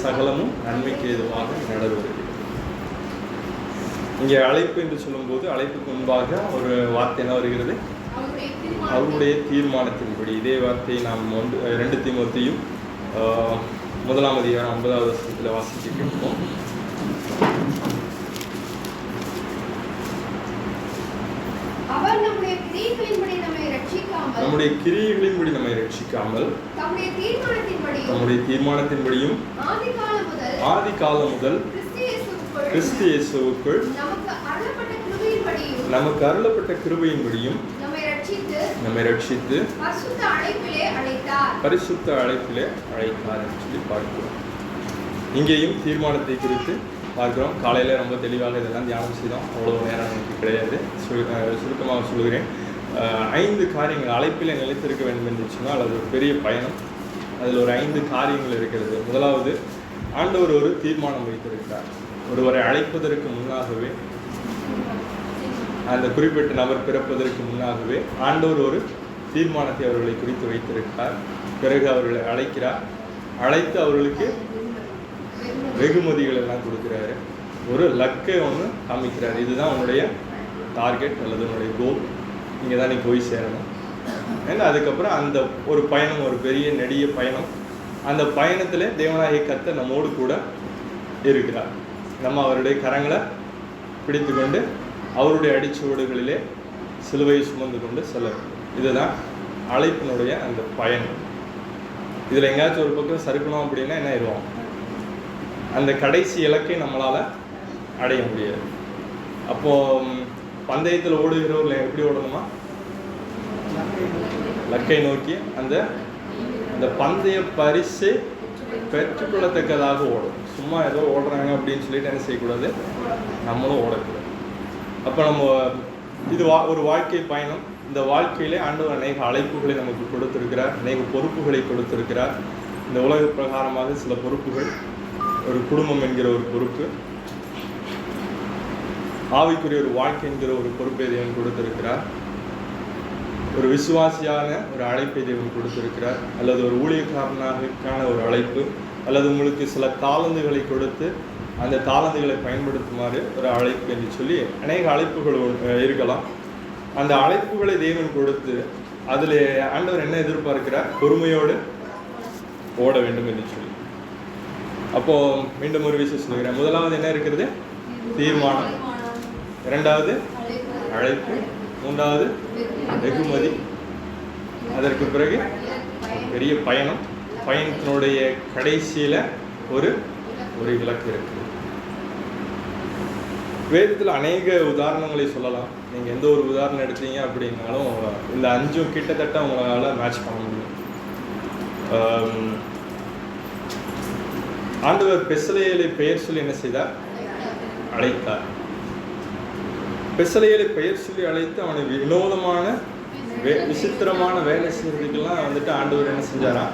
சகலமும் நன்மைக்கு ஏதுவாக நடவடிக்கை. இங்கே அழைப்பு என்று சொல்லும்போது அழைப்புக்கு முன்பாக ஒரு வார்த்தை என்ன வருகிறது? அவருடைய தீர்மானத்தின்படி. இதே வார்த்தையை நாம் 2 தீமோத்தேயும் 1ஆம் அதிகாரம் 9வது வசனத்தில் வாசிக்க கேட்போம். நம்முடைய கிரியைகளின்படி நம்மை ரட்சிக்காமல் நம்முடைய தீர்மானத்தின்படியும் ஆதி காலம் முதல் கிறிஸ்து இயேசுவுக்குள் நமக்கு அருளப்பட்ட கிருபையின்படியும் நம்மை ரட்சித்து பரிசுத்த அழைப்பிலே அழைத்தார் என்று சொல்லி பார்க்கிறோம். இங்கேயும் தீர்மானத்தை குறித்து பார்க்கிறோம். காலையில் ரொம்ப தெளிவாக இதெல்லாம் தியானம் செய்தோம். அவ்வளோ நேரம் எனக்கு கிடையாது. சுருக்கமாக சொல்கிறேன். 5 காரியங்கள் அழைப்பிலே நிலைத்திருக்க வேண்டும் என்று சொன்னால் அது ஒரு பெரிய பயணம். அதில் ஒரு 5 காரியங்கள் இருக்கிறது. முதலாவது, ஆண்டவர் ஒரு தீர்மானம் வைத்திருக்கிறார். ஒருவரை அழைப்பதற்கு முன்னாகவே, அந்த குறிப்பிட்ட நபர் பிறப்பதற்கு முன்னாகவே ஆண்டவர் ஒரு தீர்மானத்தை அவர்களை குறித்து வைத்திருக்கிறார். பிறகு அவர்களை அழைக்கிறார். அழைத்து அவர்களுக்கு வெகுமதிகள் எல்லாம் கொடுக்குறாரு. ஒரு லக்கை ஒன்று காமிக்கிறார். இதுதான் உன்னுடைய டார்கெட் அல்லது உன்னுடைய கோல், இங்கே தான் நீ போய் சேரணும். ஏன்னா அதுக்கப்புறம் அந்த ஒரு பயணம், ஒரு பெரிய நெடிய பயணம். அந்த பயணத்தில் தேவனாகிய கர்த்தர் நம்மோடு கூட இருக்கிறார். நம்ம அவருடைய கரங்களை பிடித்து கொண்டு அவருடைய அடிச்சுவடுகளிலே சிலுவையை சுமந்து கொண்டு செல்ல வேண்டும். இதுதான் அழைப்பினுடைய அந்த பயணம். இதில் எங்கேயாச்சும் ஒரு பக்கம் சறுக்கணும் அப்படின்னா என்ன ஆயிடுவோம்? அந்த கடைசி இலக்கை நம்மளால் அடைய முடியாது. அப்போது பந்தயத்தில் ஓடுகிறவர்கள் எப்படி ஓடணுமா? லக்கை நோக்கி அந்த பந்தய பரிசை பெற்றுக்கொள்ளத்தக்கதாக ஓடும். சும்மா ஏதோ ஓடுறாங்க அப்படின்னு சொல்லிட்டு என்ன செய்யக்கூடாது? நம்மளும் ஓடக்கூடாது. அப்போ நம்ம இது ஒரு வாழ்க்கை பயணம். இந்த வாழ்க்கையிலே ஆண்டவர் அநேக அழைப்புகளை நமக்கு கொடுத்திருக்கிறார், அநேக பொறுப்புகளை கொடுத்திருக்கிறார். இந்த உலக பிரகாரமாக சில பொறுப்புகள், ஒரு குடும்பம் என்கிற ஒரு பொறுப்பு, ஆவிக்குரிய ஒரு வாழ்க்கை என்கிற ஒரு பொறுப்பை தேவன் கொடுத்திருக்கிறார். ஒரு விசுவாசியான ஒரு அழைப்பை தேவன் கொடுத்திருக்கிறார். அல்லது ஒரு ஊழியக்காரனாக ஒரு அழைப்பு, அல்லது உங்களுக்கு சில தாளந்துகளை கொடுத்து அந்த தாளந்துகளை பயன்படுத்துமாறு ஒரு அழைப்பு என்று சொல்லி அநேக அழைப்புகள் இருக்கலாம். அந்த அழைப்புகளை தேவன் கொடுத்து அதில் ஆண்டவர் என்ன எதிர்பார்க்கிறார்? பொறுமையோடு ஓட வேண்டும் என்று சொல்லி. அப்போது மீண்டும் ஒரு விஷயம் சொல்லுகிறேன். முதலாவது என்ன இருக்கிறது? தீர்மானம். 2வது அழைப்பு. 3வது வெகுமதி. அதற்கு பிறகு பெரிய பயணம். பயணத்தினுடைய கடைசியில் ஒரு இலக்கு இருக்குது. வேதத்தில் அநேக உதாரணங்களை சொல்லலாம். நீங்கள் எந்த ஒரு உதாரணம் எடுத்தீங்க அப்படின்னாலும் இந்த 5 கிட்டத்தட்ட உங்களால் மேட்ச் பண்ண முடியும். ஆண்டவர் பெசலேயலை பெயர் சொல்லி என்ன செய்தார்? அழைத்தார். பெசலேயலை பெயர் சொல்லி அழைத்து அவனை வினோதமான விசித்திரமான வேலை செய்கிறதுக்கெல்லாம் ஆண்டவர் என்ன செஞ்சாரா?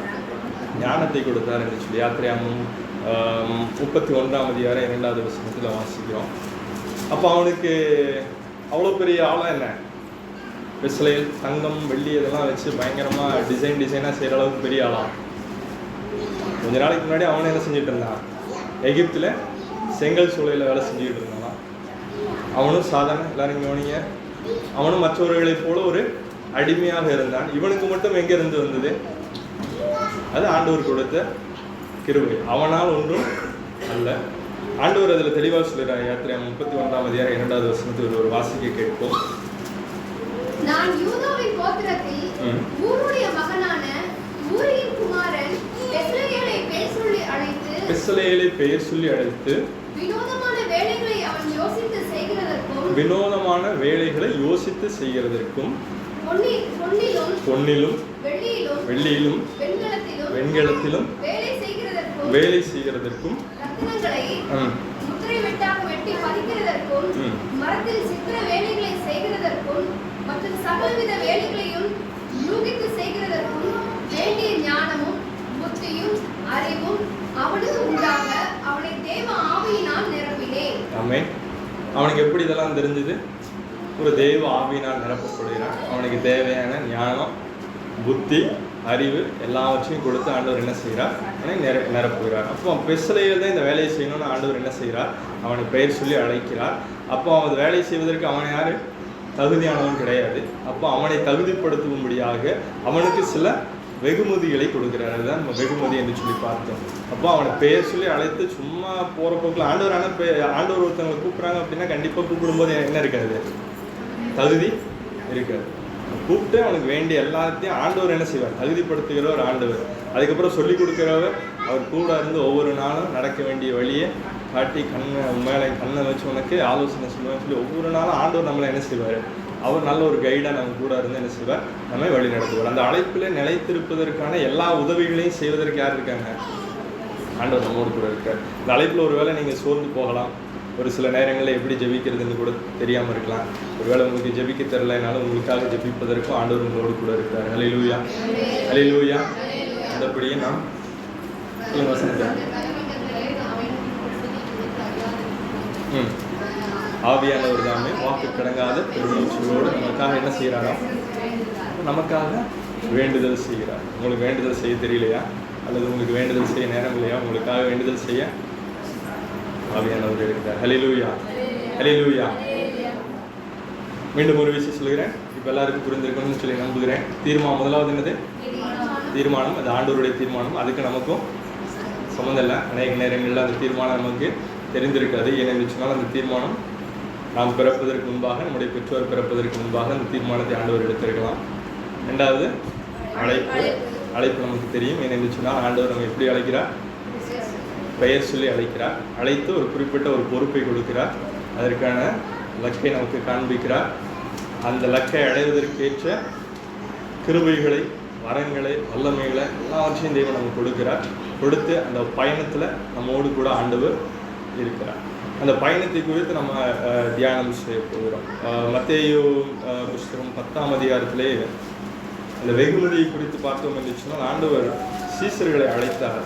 ஞானத்தை கொடுத்தார் என்று சொல்லி யாத்திரையாகமம் 31ஆம் அதிகாரம் 2வது வசனத்தில் வாசிக்கிறோம். அப்போ அவனுக்கு அவ்வளோ பெரிய ஆளாக என்ன? பெசலேயல் தங்கம் வெள்ளி இதெல்லாம் வச்சு பயங்கரமாக டிசைனாக செய்கிற அளவுக்கு பெரிய ஆளாக. கொஞ்ச நாளைக்கு முன்னாடி அவனை என்ன செஞ்சுட்டு இருந்தான்? எகிப்தில் செங்கல் சூளையில் வேலை செஞ்சுக்கிட்டு இருந்தான். அவனும் சாதாரண, எல்லாரும் கவனிங்க, அவனும் மற்றவர்களைப் போல ஒரு அடிமையாக இருந்தான். இவனுக்கு மட்டும் எங்கேருந்து வந்தது? அது ஆண்டவர் கொடுத்த கிருபை. அவனால் ஒன்றும் அல்ல. ஆண்டவர் அதில் தெளிவாக சொல்கிறார். யாத்திரையாகமம் 31ஆம் அதிகாரம் 2வது வசனத்தில் ஒரு வாசிக்க கேட்போம். நான் யூதாவின் கோத்திரத்தில் ஊருடைய மகனான ஊரியின் குமாரன் பெசலேயலை பெயர் சொல்லி அழைத்து வினோதமான வேலைகளை அவன் யோசித்து செய்கிறதற்கும் பொன்னிலும் வெள்ளியிலும் வெண்கலத்திலும் வேலை செய்கிறதற்கும் முத்திரை வெட்டாக வெட்டி பதிக்கிறதற்கும் மரத்தில் சித்திர வேலைகளை செய்கிறதற்கும் மற்றும் சகலவித வேலைகளையும் யூகித்து செய்கிறதற்கும் வேண்டிய ஞானமும் புத்தியும் அறிவும் அவனுக்கு உண்டாக அவனை தேவ ஆவியினால் நிரப்பினேன். ஆமென். அவனுக்கு எப்படி இதெல்லாம் தெரிஞ்சது? ஒரு தேவ ஆவியினால் நிரப்பப்படுகிறான். அவனுக்கு தேவையான ஞானம், புத்தி, அறிவு எல்லாவற்றையும் கொடுத்து ஆண்டவர் என்ன செய்கிறார்? அவனை நிரப்புகிறார். அப்போ பெஸ்லையில் தான் இந்த வேலையை செய்யணும்னு ஆண்டவர் என்ன செய்கிறார்? அவனை பெயர் சொல்லி அழைக்கிறார். அப்போ அவன் வேலை செய்வதற்கு அவன் யார்? தகுதியானவன் கிடையாது. அப்போ அவனை தகுதிப்படுத்தும்படியாக அவனுக்கு சில வெகுமதிகளை கொடுக்கிறார். அதுதான் நம்ம வெகுமதி என்று சொல்லி பார்த்தோம். அப்போ அவனை பெயர் சொல்லி அழைத்து சும்மா போகிற போக்கில் ஆண்டவர் ஆண்டவர் ஒருத்தவங்களை கூப்பிட்றாங்க அப்படின்னா கண்டிப்பாக கூப்பிடும்போது என்ன இருக்காது? தகுதி இருக்காது. கூப்பிட்டு அவனுக்கு வேண்டிய எல்லாத்தையும் ஆண்டவர் என்ன செய்வார்? தகுதிப்படுத்துகிறவர் ஆண்டவர். அதுக்கப்புறம் சொல்லிக் கொடுக்குறவர் அவர் கூட இருந்து ஒவ்வொரு நாளும் நடக்க வேண்டிய வழியை காட்டி மேலே கண்ணை வச்சு உனக்கு ஆலோசனை சொல்லுவேன்னு சொல்லி ஒவ்வொரு நாளும் ஆண்டவர் நம்மளை என்ன செய்வார்? அவர் நல்ல ஒரு கைடாக நம்ம கூட இருந்து என்ன செய்வார்? நம்மை வழி நடத்துவார். அந்த அழைப்பில் நிலைத்திருப்பதற்கான எல்லா உதவிகளையும் செய்வதற்கு யார் இருக்காங்க? ஆண்டவர் நம்மோடு கூட இருக்கார். இந்த அழைப்பில் ஒரு வேளை நீங்கள் சோர்ந்து போகலாம். ஒரு சில நேரங்களில் எப்படி ஜெபிக்கிறதுன்னு கூட தெரியாமல் இருக்கலாம். ஒருவேளை உங்களுக்கு ஜெபிக்க தெரியலைனாலும் உங்களுக்காக ஜெபிப்பதற்கும் ஆண்டவர் உங்களோடு கூட இருக்கார். ஹல்லேலூயா, ஹல்லேலூயா. அந்தபடியே நாம் வசனத்தை ஆவியானவர் தாமே வாக்கு கடங்காத பெருமூச்சோடு நமக்காக என்ன செய்கிறாரா? நமக்காக வேண்டுதல் செய்கிறார். உங்களுக்கு வேண்டுதல் செய்ய தெரியலையா? அல்லது உங்களுக்கு வேண்டுதல் செய்ய நேரம் இல்லையா? உங்களுக்காக வேண்டுதல் செய்ய ஆவியானவர் இருக்கிறார். ஹல்லேலூயா, ஹல்லேலூயா. மீண்டும் ஒரு விஷயம் சொல்கிறேன். இப்போ எல்லாருக்கும் புரிந்திருக்கணும்னு சொல்லி நம்புகிறேன். தீர்மானம் முதலாவது என்னது? தீர்மானம். அது ஆண்டவருடைய தீர்மானம். அதுக்கு நமக்கும் சம்மந்தம் இல்லை. அநேக நேரங்களில் அந்த தீர்மானம் நமக்கு தெரிந்திருக்காது. ஏனென்று சொன்னால் அந்த தீர்மானம் நாம் பிறப்பதற்கு முன்பாக, நம்முடைய பெற்றோர் பிறப்பதற்கு முன்பாக அந்த தீர்மானத்தை ஆண்டவர் எடுத்திருக்கலாம். ரெண்டாவது அழைப்பு நமக்கு தெரியும். ஏனென்று சொன்னால் ஆண்டவர் நம்ம எப்படி அழைக்கிறார்? பெயர் சொல்லி அழைக்கிறார். அழைத்து ஒரு குறிப்பிட்ட ஒரு பொறுப்பை கொடுக்கிறார். அதற்கான லக்கை நமக்கு காண்பிக்கிறார். அந்த லக்கை அடைவதற்கேற்ற கிருபைகளை, வரங்களை, வல்லமைகளை எல்லாவற்றையும் தெய்வம் நமக்கு கொடுக்கிறார். கொடுத்து அந்த பயணத்தில் நம்மோடு கூட ஆண்டவர் இருக்கிறார். அந்த பயணத்தை குறித்து நம்ம தியானம் செய்ய போகிறோம். மத்தேயு புஸ்தகம் 10ஆம் அதிகாரத்திலே அந்த வெகுமதியை குறித்து பார்த்தோம் என்று சொன்னால் ஆண்டவர் சீசர்களை அழைத்தார்.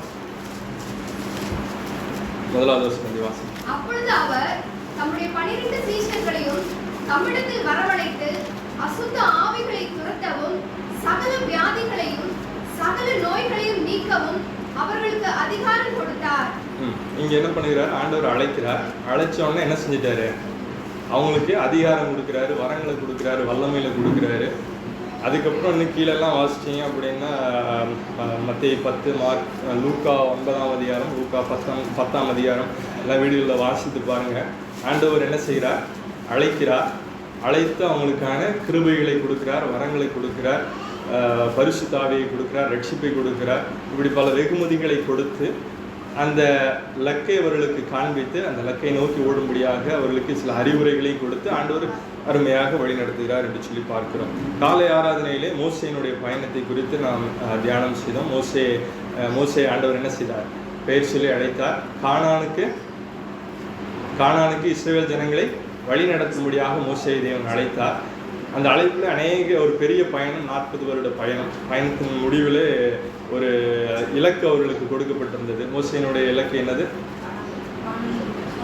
முதலாவது வசனம் வாசி. அப்பொழுது அவர் தம்முடைய 12 சீஷர்களையும் தம்மிடத்தில் வரவழைத்து அசுத்த ஆவிகளை துரத்தவும் சகல வியாதிகளையும் சகல நோய்களையும் நீக்கவும் அவர்களுக்கு அதிகாரம் கொடுத்தார். இங்க என்ன பண்ணுகிறார்? ஆண்டவர் அழைக்கிறார். அழைச்ச உடனே என்ன செஞ்சிட்டாரு? அவங்களுக்கு அதிகாரம் கொடுக்குறாரு, வரங்களை கொடுக்குறாரு, வல்லமையில கொடுக்குறாரு. அதுக்கப்புறம் இன்னும் கீழெல்லாம் வாசிச்சிங்க அப்படின்னா மத்தேயு 10, மார்க், லூக்கா 9ஆம் அதிகாரம், லூக்கா 10ஆம் அதிகாரம் எல்லாம் வீடுகளில் வாசித்து பாருங்க. ஆண்டவர் என்ன செய்கிறார்? அழைக்கிறார். அழைத்து அவங்களுக்கான கிருபைகளை கொடுக்கிறார், வரங்களை கொடுக்கிறார், பரிசுத்த ஆவியை கொடுக்கிறார், ரட்சிப்பை கொடுக்கிறார். இப்படி பல வெகுமதிகளை கொடுத்து அந்த லக்கை அவர்களுக்கு காண்பித்து அந்த லக்கை நோக்கி ஓடும்படியாக அவர்களுக்கு சில அறிவுரைகளையும் கொடுத்து ஆண்டவர் அருமையாக வழி நடத்துகிறார் என்று சொல்லி பார்க்கிறோம். காலை ஆராதனையிலே மோசேயினுடைய பயணத்தை குறித்து நாம் தியானம் செய்தோம். மோசே ஆண்டவர் என்ன செய்தார்? பெயர் சொல்லி அழைத்தார். கானானுக்கு இஸ்ரவேல் ஜனங்களை வழி நடத்தும்படியாக மோசேயை தேவன் அழைத்தார். அந்த அழைப்பில் அநேக ஒரு பெரிய பயணம், 40 வருட பயணம். பயணத்தின் முடிவில் ஒரு இலக்கு அவர்களுக்கு கொடுக்கப்பட்டிருந்தது. மோசேயினுடைய இலக்கு என்னது?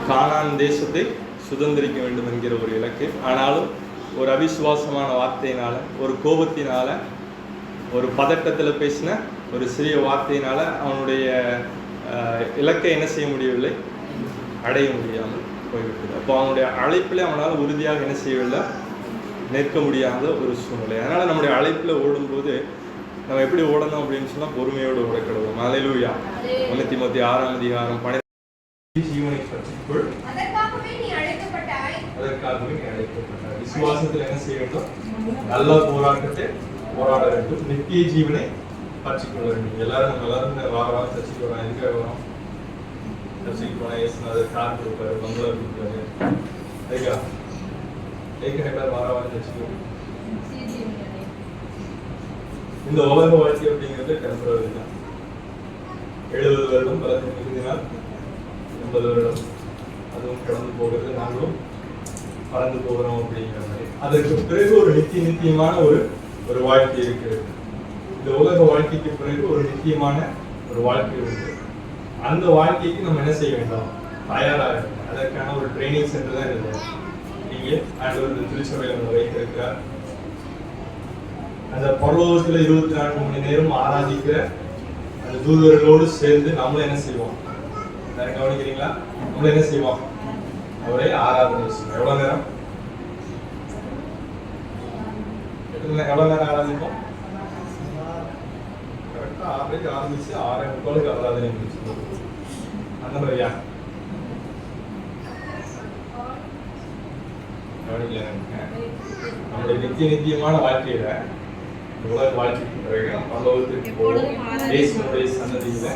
கானான் தேசத்தை சுதந்திரிக்க வேண்டும் என்கிற ஒரு இலக்கு. ஆனாலும் ஒரு அவிசுவாசமான வார்த்தையினால, ஒரு கோபத்தினால, ஒரு பதட்டத்தில் பேசின ஒரு சிறிய வார்த்தையினால அவனுடைய இலக்கை என்ன செய்ய முடியவில்லை? அடைய முடியாமல் போய்விட்டது. அப்போ அவனுடைய அழைப்பில் அவனால் உறுதியாக என்ன செய்யவில்லை? நிற்க முடியாத ஒரு சூழ்நிலை. அதனால் நம்முடைய அழைப்பில் ஓடும்போது நம்ம எப்படி ஓடணும் அப்படின்னு சொன்னால் பொறுமையோடு ஓடக்கிடுவோம். ஹல்லேலூயா. 1 தீமோத்தேயு 6ஆம் அதிகாரம் 12 ஜீவனை பற்றிக்கொள், அதற்காகவே நீ அழைக்கப்பட்டாய். விசுவாசத்தில் என்ன செய்ய வேண்டும்? நல்ல போராட்டத்தை போராட வேண்டும். நித்திய ஜீவனை பற்றிக்கொள்ள வேண்டும். எல்லாரும் வாரம் சர்ச்சைக்கு வரோம். எங்கே வரோம்? சர்ச்சைக்கு போனால் இயேசுநாதர் கார் கொடுப்பாரு, பங்களா கொடுப்பாரு. ஐயா இந்த உலக வாழ்க்கை அப்படிங்கிறது டெம்பரரி தான். 70 வருடம் பலத்தை மிகுதினால் 80 வருடம் அதுவும் கடந்து போகிறது, நாங்களும் பறந்து போகிறோம் அப்படிங்கிற மாதிரி. அதற்கு பிறகு ஒரு நித்தியமான ஒரு வாழ்க்கை இருக்கிறது. இந்த உலக வாழ்க்கைக்கு பிறகு ஒரு நித்தியமான ஒரு வாழ்க்கை இருக்கு. அந்த வாழ்க்கைக்கு நம்ம என்ன செய்ய வேண்டும்? தயாராக இருக்கும். அதற்கான ஒரு ட்ரைனிங் சென்டர் தான் இருக்குது. ஆண்டவர் திருச்சபையில் வைத்திருக்கிறார். அந்த பரலோகத்துல 24 மணி நேரம் ஆராதிக்கிற அந்த தூதர்களோடு சேர்ந்து நம்மளும் என்ன செய்வோம்? கவனிக்கிறீங்களா? நம்மளும் என்ன செய்வோம்? அவரை ஆராதனை செய்வோம். எவ்வளவு நேரம் ஆராதிப்போம்? கரெக்டா 6:30 ஆரம்பிச்சு 6:45 ஆராதனை முடிச்சு அந்த மாதிரியா? நம்முடைய நித்தியமான வாழ்க்கையில உலக வாழ்க்கைக்கு பிறகு பரலோகத்திற்கு போகும் இயேசுவினுடைய சன்னதியில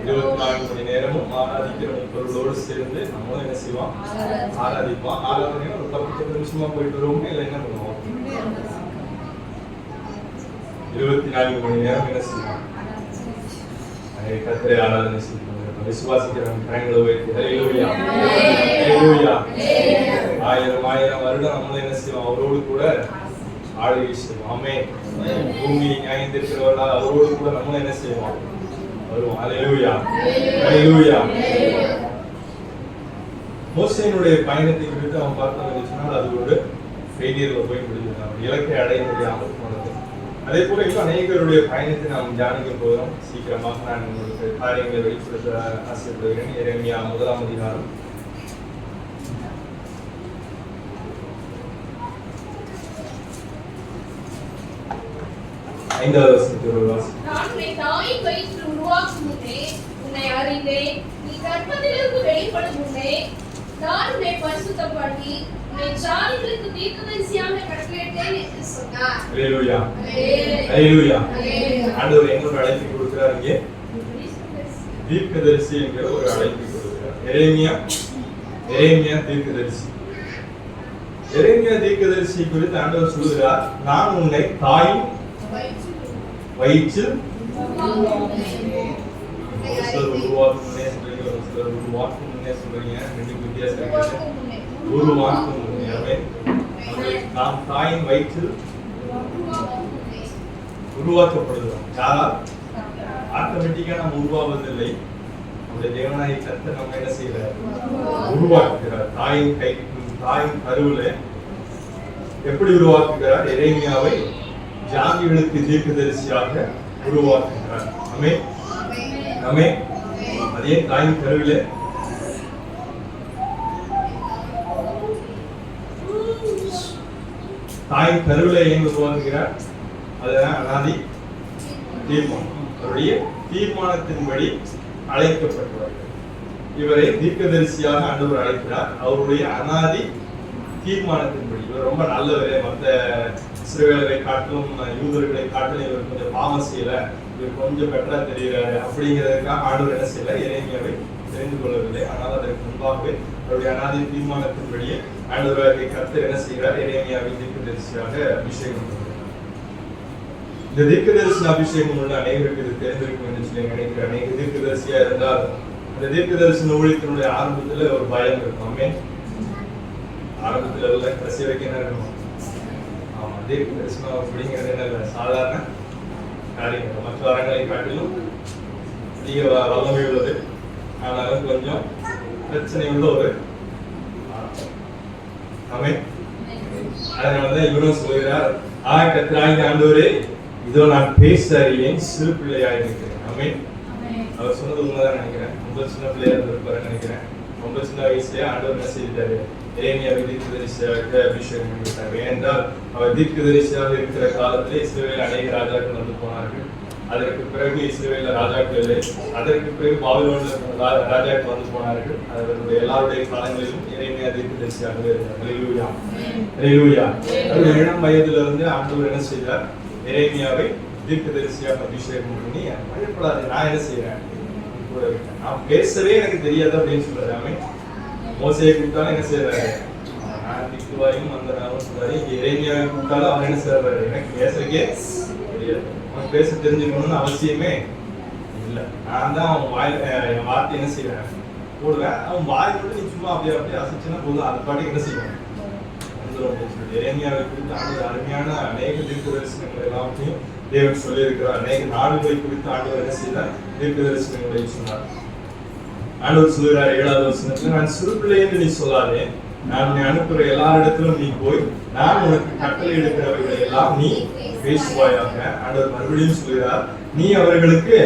24 மணி நேரமும் ஆராதிக்கிற பொருளோடு சேர்ந்து நம்மளும் என்ன செய்வோம்? ஆராதிப்போம். ஆராதனை ஒரு 10 நிமிஷமா போயிட்டு வருவோம். இல்லை என்ன பண்ணுவோம்? 24 மணி நேரம் என்ன செய்வோம்? கர்த்தரை ஆராதனை செய்வோம். விசுவாசிக்கிறவங்க கரங்களை உயர்த்தி ஹல்லேலூயா ஹல்லேலூயா. 1000 வருடம் நம்மளும் என்ன செய்வோம்? அவரோடு கூட ஆளுகை செய்வோம். ஆமென். பூமி நியாயம் தீர்க்கிறவர்களால் அவரோடு கூட நம்மளும் என்ன செய்வோம்? வருவோம். ஹல்லேலூயா ஹல்லேலூயா. மோசேயினுடைய பயணத்தை குறித்து அவன் பார்த்தோம்னு சொன்னால் அது ஒரு ஃபெயிலியர்ல போய் முடிஞ்சது. அவன் இலக்கை அடைய முடியாமல் போனது. அதே போல இன்னும் அநேகருடைய பயணத்தை நாம் தியானிக்க போகிறோம். சீக்கிரமாக நான் உங்களுக்கு காரியங்களை வெளிப்படுத்த ஆசைப்படுகிறேன். எரேமியா 1ஆம் அதிகாரம் 5வது வசனத்தை வாசிப்போம். நான் உன்னை தாயின் வயிற்றில் உருவாக்கும் முன்னே உன்னை அறிந்தேன். நீ கர்ப்பத்திலிருந்து வெளிப்படும் முன்னே நான் உன்னை பரிசுத்தப்படுத்தி உன்னை ஜாதிகளுக்கு தீர்க்கதரிசியாக கட்டளையிட்டேன் என்று சொன்னார். ஹல்லேலூயா ஹல்லேலூயா. ஆண்டவர் எங்களுக்கு அழைப்பு கொடுக்கிறார். இங்கே தீர்க்கதரிசி என்கிற ஒரு அழைப்பு கொடுக்கிறார். எரேமியா தீர்க்கதரிசி. எரேமியா தீர்க்கதரிசி குறித்து ஆண்டவர் சொல்கிறார், நான் உன்னை தாயின் வயிற்றில் உருவாக்கும் முன்னே சொல்றீங்க, ஒரு சிலர் உருவாக்கும் முன்னே சொல்றீங்க. ரெண்டு வித்தியாசம் இருக்கு. உருவாக்கும் முன்னே நாம் தாயின் வயிற்றில் உருவாக்கப்படுகிறோம். யாரால்? ஆட்டோமேட்டிக்கா நாம் உருவாவதில்லை. நம்முடைய தேவனாகிய கர்த்தர் நம்ம என்ன செய்யறார்? உருவாக்குகிறார். தாயின் கருவில எப்படி உருவாக்குகிறார்? எரேமியாவை ஜாதிகளுக்கு தீர்க்கதரிசியாக உருவாக்குகிறார். ஆமென் ஆமென். அதே தாயின் கருவில ஏன் உருவாக்குகிறார்? அதுதான் அனாதி தீர்மானம். அவருடைய தீர்மானத்தின்படி அழைக்கப்பட்டவர்கள். இவரை தீர்க்கதரிசியாக ஆண்டவர் அழைக்கிறார். அவருடைய அனாதி தீர்மானத்தின்படி இவர் ரொம்ப நல்லவரே, மற்ற இஸ்ரவேலரை காட்டிலும் யூதர்களை காட்டிலும் இவர் கொஞ்சம் பாவம் செய்யல, இவர் கொஞ்சம் பெட்டரா தெரிகிறாரு அப்படிங்கிறதுக்காக ஆண்டவர் என்ன செய்யல? எரேமியாவை தெரிந்து கொள்ளவில்லை. ஆனால் அதற்கு முன்பாகவே அவருடைய அனாதி தீர்மானத்தின்படியே ஆண்டவராகிய கர்த்தர் என்ன செய்கிறார்? எரேமியாவை தீர்க்கதரிசியாக அபிஷேகம் பண்ணுகிறார். இந்த தீர்க்கதரிசி அபிஷேகம் உள்ள அனைவருக்கு இது தெரிந்திருக்கும் என்று சொல்லி நினைக்கிறேன். அநேக தீர்க்கதரிசியா இருந்தால் அந்த தீர்க்கதரிசன ஊழியத்தினுடைய ஆரம்பத்துல ஒரு பயம் இருக்கும். ஆமென். ஆரம்பத்துல உள்ள கடைசி வரைக்கும் என்ன இருக்கணும்? ஆமா, தீர்க்கதரிசனம் அப்படிங்கிறது என்ன இல்லை, சாதாரண காரியங்கள். மற்ற வரங்களை காட்டிலும் அதிக வல்லமை உள்ளது. ஆனாலும் கொஞ்சம் பிரச்சனை உள்ள ஒரு ஆமென். அதனாலதான் இவரும் சொல்கிறார், கர்த்தராகிய ஆண்டவரே, இதோ நான் பேச அறியேன், சிறு பிள்ளையாக இருக்கிறேன். ஆமென். அவர் சொன்னது உண்மைதான் நினைக்கிறேன். ரொம்ப சின்ன பிள்ளையா இருந்திருப்பாரு நினைக்கிறேன். ரொம்ப சின்ன வயசுலயே ஆண்டவர் என்ன செய்தாரு? எரேமியாவை தீர்க்கதரிசியாக அபிஷேகம் பண்ணிவிட்டார். ஏனென்றால் அவர் தீர்க்கதரிசியாக இருக்கிற காலத்திலே இஸ்ரவேல் அநேக ராஜாக்கள் வந்து போனார்கள். அதற்கு பிறகு இஸ்ரவேல்ல ராஜாக்கள் இல்லை. அதற்கு பிறகு பாபிலோன்ல ராஜாக்கள் வந்து போனார்கள். அவருடைய எல்லாருடைய காலங்களிலும் எரேமியா தீர்க்கதரிசியாகவே இருந்தார். ஹல்லேலூயா ஹல்லேலூயா. அவருடைய இளம் வயதுல இருந்து ஆண்டவர் என்ன செய்தார்? எரேமியாவை தீர்க்கதரிசியாக அபிஷேகம் பண்ணி, பயப்படாது, நான் என்ன செய்யறேன்? கூட இருக்கேன். நான் பேசவே எனக்கு தெரியாது அப்படின்னு சொல்றாரு. ஆமென். மோசேயை கூப்பிட்டாலும் என்ன செய்யறாரு? நான் திக்குவாயும் அந்த நாளும் சொல்றாரு. இங்க எரேமியாவை கூப்பிட்டாலும் அவர் என்ன செய்யறாரு? எனக்கு பேசுறதுக்கே தெரியாது. அவன் பேச தெரிஞ்சுக்கணும்னு அவசியமே இல்லை. நான் தான் அவன் என் வார்த்தை என்ன செய்வேன்? போடுவேன். அவன் வாய் மட்டும் நீ சும்மா அப்படியே அசைச்சுன்னா போதும், அது பாட்டுக்கு என்ன செய்வேன்? எரேமியாவை குறித்து அருமையான அநேக தீர்க்க தரிசனங்கள் எல்லாத்தையும் தேவன் சொல்லி இருக்கிறார். அநேக நாடுகளை குறித்து ஆண்டவர் என்ன செய்தார்? தீர்க்க தரிசனங்களை சொன்னார். ஆண்டவர் சொல்கிறார் 7வது வசனத்துல, நான் சிறு பிள்ளை என்று நீ சொல்லாதே, நான் உன்னை அனுப்புகிற எல்லாரிடத்திலும் நீ போய் நான் உனக்கு கட்டளை எடுக்கிறவைகளை எல்லாம் நீ பேசுவாயாக. ஆண்டவர் மறுபடியும் சொல்கிறார், நீ அவர்களுக்கு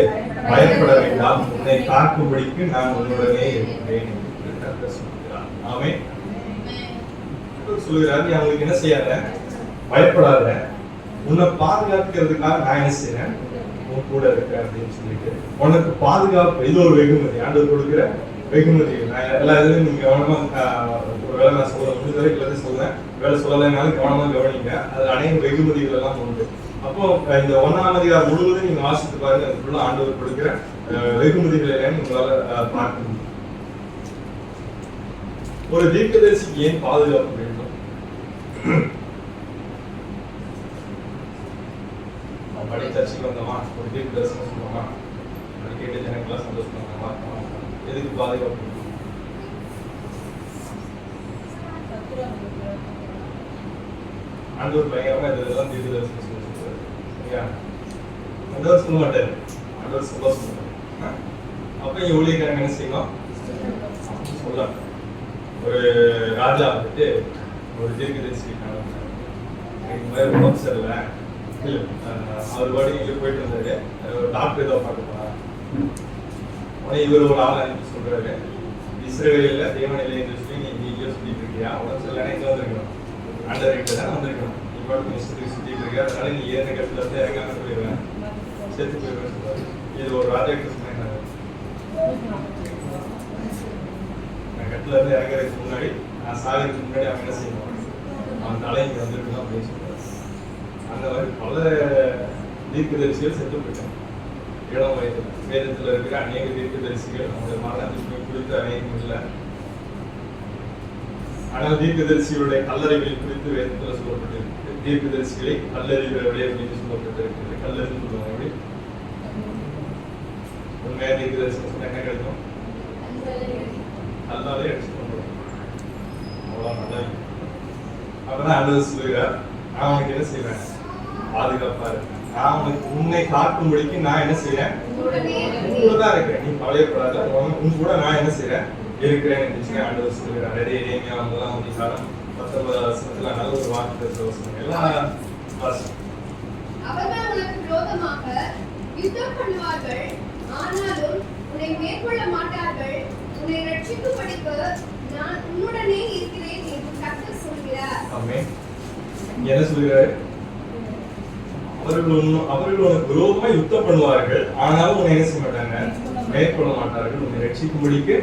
பயப்பட வேண்டாம், உன்னை காக்கும்படிக்கு நான் உன்னுடனே இருக்கிறேன் என்று கர்த்தர் சொல்கிறார். ஆமென். சொல்கிறார், நீ அவங்களுக்கு என்ன செய்யாத, பயப்படாத, உன்னை பாதுகாக்கிறதுக்காக நான் என்ன செய்யறேன், உன் கூட இருக்கேன் அப்படின்னு சொல்லிட்டு உனக்கு பாதுகாப்பு. இது ஒரு வெகுமதி, ஆண்டவர் கொடுக்கிற வெகுமதி. நான் எல்லா இதுலையும் நீங்க கவனமா ஒரு வேலை நான் சொல்ல முடிஞ்ச வரைக்கும் எல்லாத்தையும் சொல்றேன், வேலை சொல்லலைனாலும் கவனமா கவனிங்க. அதுல அநேக வெகுமதிகள் எல்லாம் உண்டு. அப்போ இந்த 1ஆம் அதிகாரம் முழுவதும் நீங்க வாசித்து பாருங்க, அது ஃபுல்லா ஆண்டவர் கொடுக்கிற வெகுமதிகள் எல்லாம் உங்களால பார்க்க முடியும். ஒரு தீர்க்கதரிசிக்கு ஏன் பாதுகாப்பு வேண்டும்? படி சர்ச்சைக்கு வந்தோமா, ஒரு தீர்க்க தரிசனம் சொல்லுவோமா, அது கேட்டு ஜனங்களாம் சந்தோஷமா, எதுக்கு பாதுகாப்பு? ஆண்டவர் பயங்கரமா இதெல்லாம் தீர்க்க தரிசனம் சொல்லுவாரு. சரியா? ஆண்டவர் சொல்ல மாட்டாரு, ஆண்டவர் சொல்லுவாரு. அப்ப இங்க ஊழியக்காரங்க என்ன செய்யணும்? சொல்ல ஒரு ராஜா வந்துட்டு ஒரு தீர்க்க தரிசி உடம்பு சரியில்லை, அவர் பாடி இங்க போயிட்டு இருந்தாரு, ஒரு டாக்டர் ஏதோ பார்க்க போனார். உடனே இவர் ஒரு ஆளை அனுப்பி சொல்றாரு, இஸ்ரவேல்ல தேவன் இல்லை என்று சொல்லி நீ எங்கேயோ சுத்திட்டு இருக்கியா, உடம்பு சரியில்லைன்னா எங்க வந்திருக்கணும், ஆண்டவர் கிட்ட தான் வந்திருக்கணும். நீ பாட்டு சுத்திட்டு இருக்கியா, அதனால நீ ஏறின கட்டத்துல இருந்து இறங்காம போயிடுவேன், செத்து போயிடுவேன் சொல்றாரு. இது ஒரு ராஜா கிட்ட சொன்னாங்க, கட்டில இருந்து இறங்குறதுக்கு முன்னாடி, நான் சாகிறதுக்கு முன்னாடி அவன் என்ன செய்யணும், அவன் தலை இங்க வந்திருக்கணும் அப்படின்னு சொல்றாரு. அந்த மாதிரி பல தீர்க்கதரிசிகள் செத்து போயிட்டாங்க இளம் வயதில். வேதத்தில் இருக்கிற அநேக தீர்க்கதரிசிகள் அவங்க மரணத்துக்கு குறித்து அநேகம் இல்லை. ஆனால் தீர்க்கதரிசிகளுடைய கல்லறைகளில் குறித்து வேதத்தில் சொல்லப்பட்டிருக்கு. தீர்க்கதரிசிகளை கல்லறிகிறவர்களே அப்படின்னு சொல்லப்பட்டிருக்கிறது. கல்லறிந்து சொல்லுவாங்க. உண்மையா தீர்க்கதரிசனம் சொன்னா என்ன கிடைக்கும்? கல்லாலே அடிச்சு கொண்டு அவ்வளோ நல்லா. அப்பதான் ஆண்டவர் சொல்லுகிறார், நான் உனக்கு என்ன செய்வேன், பாதுகாப்பா இருக்கேன். நான் உனக்கு உன்னை காக்கும்படிக்கு நான் என்ன செய்யறேன், தான் இருக்கிறேன். நீ கவலைப்படாத, உன் கூட நான் என்ன செய்யறேன், இருக்கிறேன் என்று ஆண்டவர் சொல்லுகிறார். எரேமியா 1ஆம் அதிகாரம் 19வது வசனத்துல நல்ல ஒரு வாக்குத்தத்த வசனம் எல்லாம் வாசம். அவர்கள் உனக்கு விரோதமாக யுத்தம் பண்ணுவார்கள், ஆனாலும் உன்னை மேற்கொள்ள மாட்டார்கள். உன்னை ரட்சிக்கும்படிக்கு நான் உன்னுடனே இருக்கிறேன் என்று கர்த்தர் சொல்கிறார். ஆமென். என்ன சொல்கிறாரு? அவர்கள் உனக்கு விரோதமா யுத்தம் பண்ணுவார்கள், ஆனாலும் உன்னை என்ன செய்ய மாட்டாங்க, மேற்கொள்ள மாட்டார்கள். உன்னை ரட்சிக்கும்படிக்கு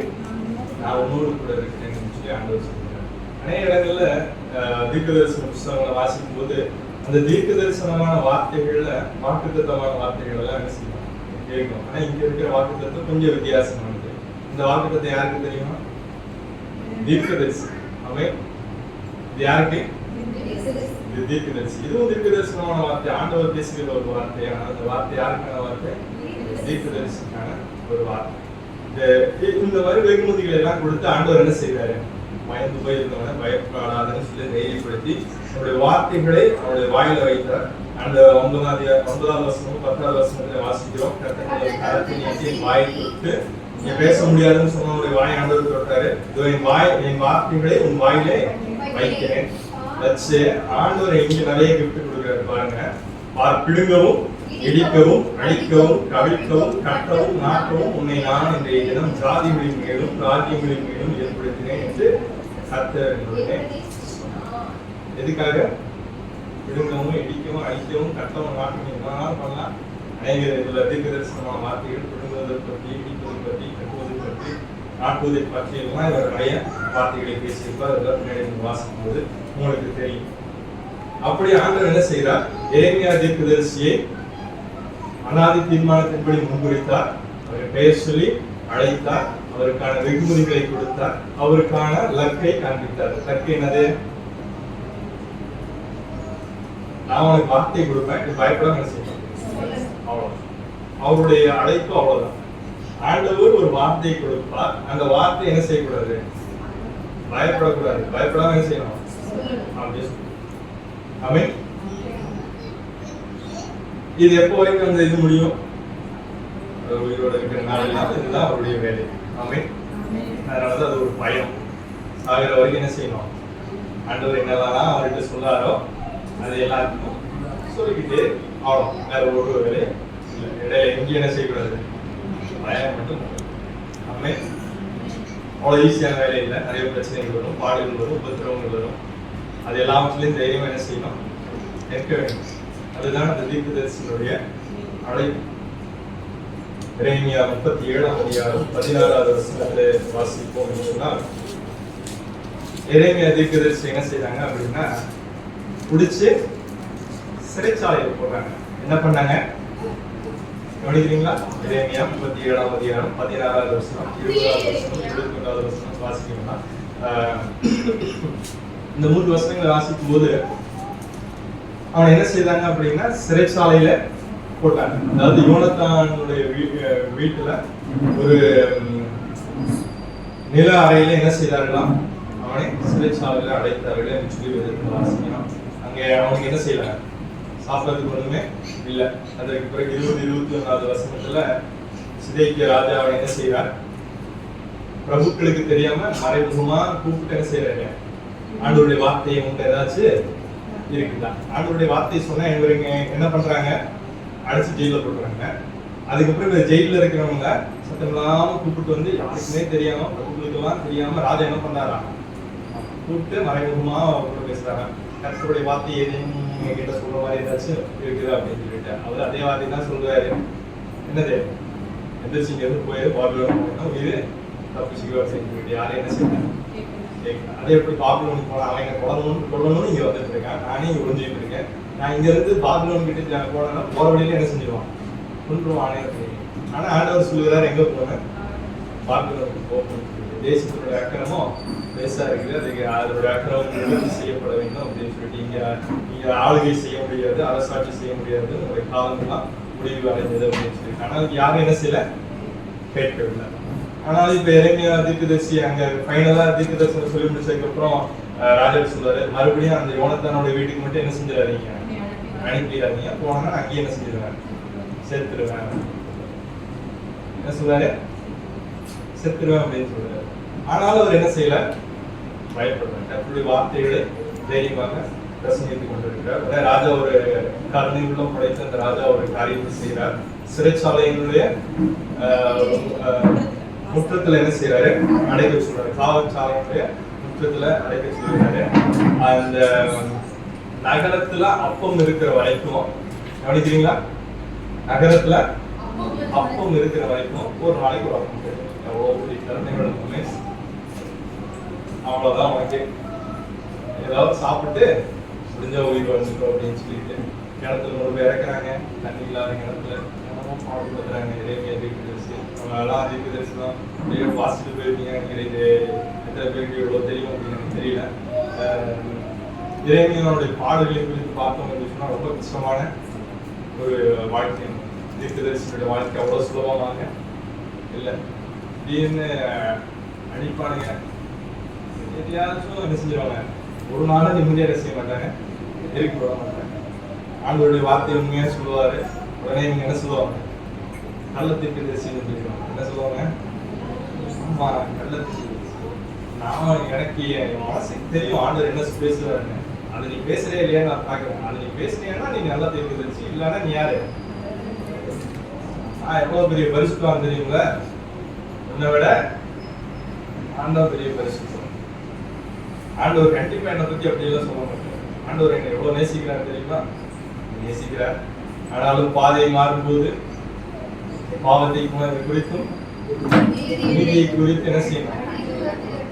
நான் உன்னோடு கூட இருக்கிறேன் என்று சொல்லி ஆண்டவர் சொல்கிறார். அநேக இடங்கள்ல தீர்க்க தரிசன புத்தகங்களை வாசிக்கும் போது அந்த தீர்க்க தரிசனமான வார்த்தைகள்ல வாக்குத்தத்தமான வார்த்தைகள் எல்லாம் என்ன செய்யணும், கேட்கணும். ஆனா இங்க இருக்கிற வாக்குத்தத்தம் கொஞ்சம் வித்தியாசமானது. இந்த வாக்குத்தத்தம் யாருக்கு தெரியுமா? தீர்க்க தரிசி. அவன் இது யாருக்கு? தீர்க்கதரிசி. இதுவும் தீர்க்கதரிசனமான வார்த்தை, ஆண்டவர் பேசுகிற ஒரு வார்த்தை. அந்த வார்த்தை யாருக்கான வார்த்தை? தீர்க்கதரிசிக்கான ஒரு வார்த்தை. இந்த மாதிரி வெகுமதிகளை எல்லாம் கொடுத்து ஆண்டவர் என்ன செய்வாரு, பயந்து போயிருந்தவனை பயப்படாதுன்னு சொல்லி தைரியப்படுத்தி அவருடைய வார்த்தைகளை அவருடைய வாயில வைத்தார். அந்த 9வது வசனம் 10வது வசனத்துல வாசிக்கிறோம். கரத்தை நீட்டி வாயை கொடுத்து நீ பேச முடியாதுன்னு சொன்னவருடைய வாயை ஆண்டவர் தொட்டாரு. என் வார்த்தைகளை உன் வாயிலே வைக்கிறேன் வச்சு ஆண்டவர் இங்க நிறைய கிஃப்ட் கொடுக்குறாரு பாருங்க. பிடுங்கவும் இடிக்கவும் அழிக்கவும் கவிழ்க்கவும் கட்டவும் நாட்டவும் உன்னை நான் இன்றைய தினம் ஜாதிகளின் மேலும் ராஜ்யங்களின் மேலும் ஏற்படுத்தினேன் என்று கர்த்தர். எதுக்காக? பிடுங்கவும் இடிக்கவும் அழிக்கவும் கட்டவும் நாட்டவும் என்னதான் பண்ணலாம். அநேக இதுல தீர்க்க தரிசனமான வார்த்தைகள் பிடுங்குவதை பற்றி, இடிப்பதை பற்றி, கட்டுவதை பற்றி, நாட்டுவதை பற்றி எல்லாம் இவர் நிறைய வார்த்தைகளை பேசியிருப்பார். அதெல்லாம் பின்னாடி வாசிக்கும் போது உங்களுக்கு தெரியும். அப்படி ஆண்டவர் என்ன செய்கிறார், எரேமியா தீர்க்கதரிசியை அனாதி தீர்மானத்தின்படி முன்குறித்தார். அவரை பெயர் சொல்லி அழைத்தார், அவருக்கான வெகுமதிகளை கொடுத்தார், அவருக்கான லக்கை காண்பித்தார். லக்கு என்னது? நான் உனக்கு வார்த்தை கொடுப்பேன், இது பயப்படாம என்ன செய்யணும், அவ்வளவு. அவருடைய அழைப்பு அவ்வளவுதான். ஆண்டவர் ஒரு வார்த்தை கொடுப்பார், அந்த வார்த்தை என்ன செய்யக்கூடாது, பயப்படக்கூடாது. பயப்படாம என்ன செய்யணும், ஆமென். இது எப்போ வரைக்கும் அந்த இது முடியும், உயிரோட இருக்கிற நாளெல்லாம் இதுதான் அவருடைய வேலை. ஆமென். அதனாலதான் அது ஒரு பயம். சாகிற வரைக்கும் என்ன செய்யணும், ஆண்டவர் என்னெல்லாம் அவர்கிட்ட சொல்லாரோ அதை எல்லாருக்கும் சொல்லிக்கிட்டு ஆகணும். வேற ஒரு வேலையும் இல்லை. இடையில எங்கேயும் என்ன செய்யக்கூடாது, பயம் மட்டும். ஆமே. அவ்வளோ ஈஸியான வேலை இல்லை. நிறைய பிரச்சனைகள் வரும், பாடுகள் வரும், உபத்திரவங்கள் வரும். அது எல்லாவற்றிலையும் தைரியம் என்ன செய்யணும், நிற்க வேண்டும். அதுதான் அந்த தீர்க்கதரிசியினுடைய அழைப்பு. எரேமியா 37ஆம் அதிகாரம் 16வது வசனத்தை வாசிப்போம் என்று சொன்னால், எரேமியா தீர்க்கதரிசி என்ன செய்றாங்க அப்படின்னா, பிடிச்சு சிறைச்சாலையில் போடுறாங்க. என்ன பண்ணாங்க கவனிக்கிறீங்களா? எரேமியா 37ஆம் அதிகாரம் 16வது வசனம், 20வது வசனம், 21வது வசனம் வாசிக்கணும்னா, இந்த 3 வசனங்களை வாசிக்கும் போது அவன் என்ன செய்தாங்க அப்படின்னா சிறைச்சாலையில போட்டாங்க. அதாவது யோனத்தானுடைய வீட்டுல ஒரு நில அறையில என்ன செய்தார்களாம், அவனை சிறைச்சாலையில அடைத்தார்கள் என்று சொல்லி வாசிக்கணும். அங்க அவனுக்கு என்ன செய்யறாங்க, சாப்பிடறதுக்கு ஒண்ணுமே இல்லை. அதற்கு பிறகு 20-21வது வசனத்துல சிதேக்கியா ராஜா அவன் என்ன செய்யறார், பிரபுக்களுக்கு தெரியாம மறைமுகமா கூப்பிட்டு என்ன செய்யறாங்க, ஆண்டவருடைய வார்த்தையை உங்க ஏதாச்சும் இருக்குதா, ஆண்டவருடைய வார்த்தையை சொன்னா இவங்க என்ன பண்றாங்க, அடிச்சு ஜெயில போட்டுறாங்க. அதுக்கப்புறம் இந்த ஜெயில இருக்கிறவங்க சத்தம் இல்லாம கூப்பிட்டு வந்து யாருக்குமே தெரியாம, பிரபுக்களுக்கெல்லாம் தெரியாம ராஜா என்ன பண்றாரா, கூப்பிட்டு மறைமுகமா அவங்க பேசுறாங்க. கர்த்தருடைய வார்த்தை ஏதேனும் கிட்ட சொல்ற மாதிரி ஏதாச்சும் இருக்குது அப்படின்னு சொல்லிட்டு அவர் அதே வார்த்தை தான் சொல்றாரு. என்னது, எந்திரிச்சிங்க எதுவும் போயிரு பாபிலோன் உயிர் தப்பிச்சுக்கோ அப்படின்னு சொல்லிட்டு யாரும் என்ன செய்யறாங்க, அதே எப்படி பாபிலோனுக்கு போனா அவன் கொல்லணும்னு இங்க வந்துட்டு இருக்கேன், நானே இங்க ஒளிஞ்சுட்டு இருக்கேன். நான் இங்க இருந்து பாபிலோன் கிட்ட போனேன்னா போற வழியில என்ன செஞ்சிருவான், கொன்றுவானே அப்படின்னு. ஆனா ஆண்டவர் சொல்லுகிறார் எங்க போனேன், பாபிலோனுக்கு போகணும். தேசத்தினுடைய அக்கிரமம் பேசா இருக்குது, அதுக்கு அதனுடைய அக்கிரமம் நிவர்த்தி செய்யப்பட வேண்டும் அப்படின்னு சொல்லிட்டு இங்க ஆளுகை செய்ய முடியாது, அரசாட்சி செய்ய முடியாது, உங்களுடைய காலங்கள்லாம் முடிவு அடைஞ்சது அப்படின்னு சொல்லிட்டு. ஆனால் யாரும் என்ன செய்யல, கேட்கவில்லை. ஆனால் இப்ப எரேமியா தீர்க்கதரிசி அங்க ஃபைனலா தீர்க்கதரிசனம் சொல்லி முடிச்சதுக்கு அப்புறம் ராஜா சொல்றாரு, மறுபடியும் அந்த யோனத்தானோட வீட்டுக்கு மட்டும் என்ன செஞ்சிடாதீங்க, அனுப்பிடாதீங்க, போனா அங்கேயே என்ன செஞ்சிருவேன், சேர்த்துருவேன். என்ன சொல்றாரு, செத்துருவேன் அப்படின்னு சொல்றாரு. ஆனாலும் அவர் என்ன செய்யல, பயப்படுறாரு. கர்த்தருடைய வார்த்தைகளை தைரியமாக பிரசங்கித்துக் கொண்டிருக்கிறார். ராஜா ஒரு கருணை உள்ளம் படைத்த அந்த ராஜா ஒரு காரியத்தை செய்கிறார். சிறைச்சாலையினுடைய முற்றத்துல என்ன செய்யறாரு, அடைக்க சொல்றாரு. காவல்சாலையினுடைய முற்றத்துல அடைக்க சொல்றாரு. அந்த நகரத்துல அப்பம் இருக்கிற வரைக்கும், கவனிக்கிறீங்களா, நகரத்துல அப்பம் இருக்கிற வரைக்கும் ஒரு நாளைக்கு ஒரு அப்பம் கிடைக்கும். எவ்வளவு திறமைகளோட உமேஷ், அவ்வளவுதான். உனக்கு ஏதாவது சாப்பிட்டு முடிஞ்ச உயிர் வந்துட்டோம் அப்படின்னு சொல்லிட்டு கிணத்துல 100 பேர் இறக்குறாங்க. தண்ணி இல்லாத கிணத்துல பாடுபடுத்துறாங்க. எரேமியா தீர்க்கதரிசி அவங்களாம் தீர்க்கதரிசி தான் வாசிட்டு போயிருக்கீங்க. இது எத்தனை பேருக்கு எவ்வளவு தெரியும் அப்படின்னு எனக்கு தெரியல. எரேமியாவுடைய பாடல்களை குறித்து பார்த்தோம் அப்படின்னு சொன்னா ரொம்ப கஷ்டமான ஒரு வாழ்க்கை. தீர்க்கதரிசியோட வாழ்க்கை அவ்வளவு சுலபமாக இல்லை. திடீர்னு அடிப்பானுங்க, எதையாச்சும் என்ன செஞ்சிருவாங்க, ஒரு நாளும் நிம்மதியாக செய்ய மாட்டாங்க, எரிக்க விட மாட்டாங்க. ஆண்டவருடைய வார்த்தை உண்மையா சொல்லுவாரு. உடனே இவங்க என்ன சொல்லுவாங்க, நல்ல தீர்க்கதரிசின்னு சொல்லிடுவாங்க. என்ன சொல்லுவாங்க, ஆமா நல்ல தீர்க்கதரிசி. நான் எனக்கு என் மனசுக்கு தெரியும் ஆண்டவர் என்ன பேசுவாருன்னு. அது நீ பேசுறே இல்லையா நான் பாக்குறேன். அது நீ பேசுனேன்னா நீ நல்ல தீர்க்கதரிசி, இல்லைன்னா நீ யாரு. எவ்வளவு பெரிய பரிசுத்தம் தெரியுங்களா, உன்னை விட ஆண்டவர் பெரிய பரிசுத்தம். ஆண்டவர் கண்டிப்பா என்னை பத்தி அப்படியெல்லாம் சொல்ல மாட்டார். ஆண்டவர் என்னை எவ்வளவு நேசிக்கிறார் தெரியுமா, நேசிக்கிறார். ஆனாலும் பாதையை மாறும்போது பாவத்தை குறித்தும் நீதியை குறித்து என்ன செய்யணும்,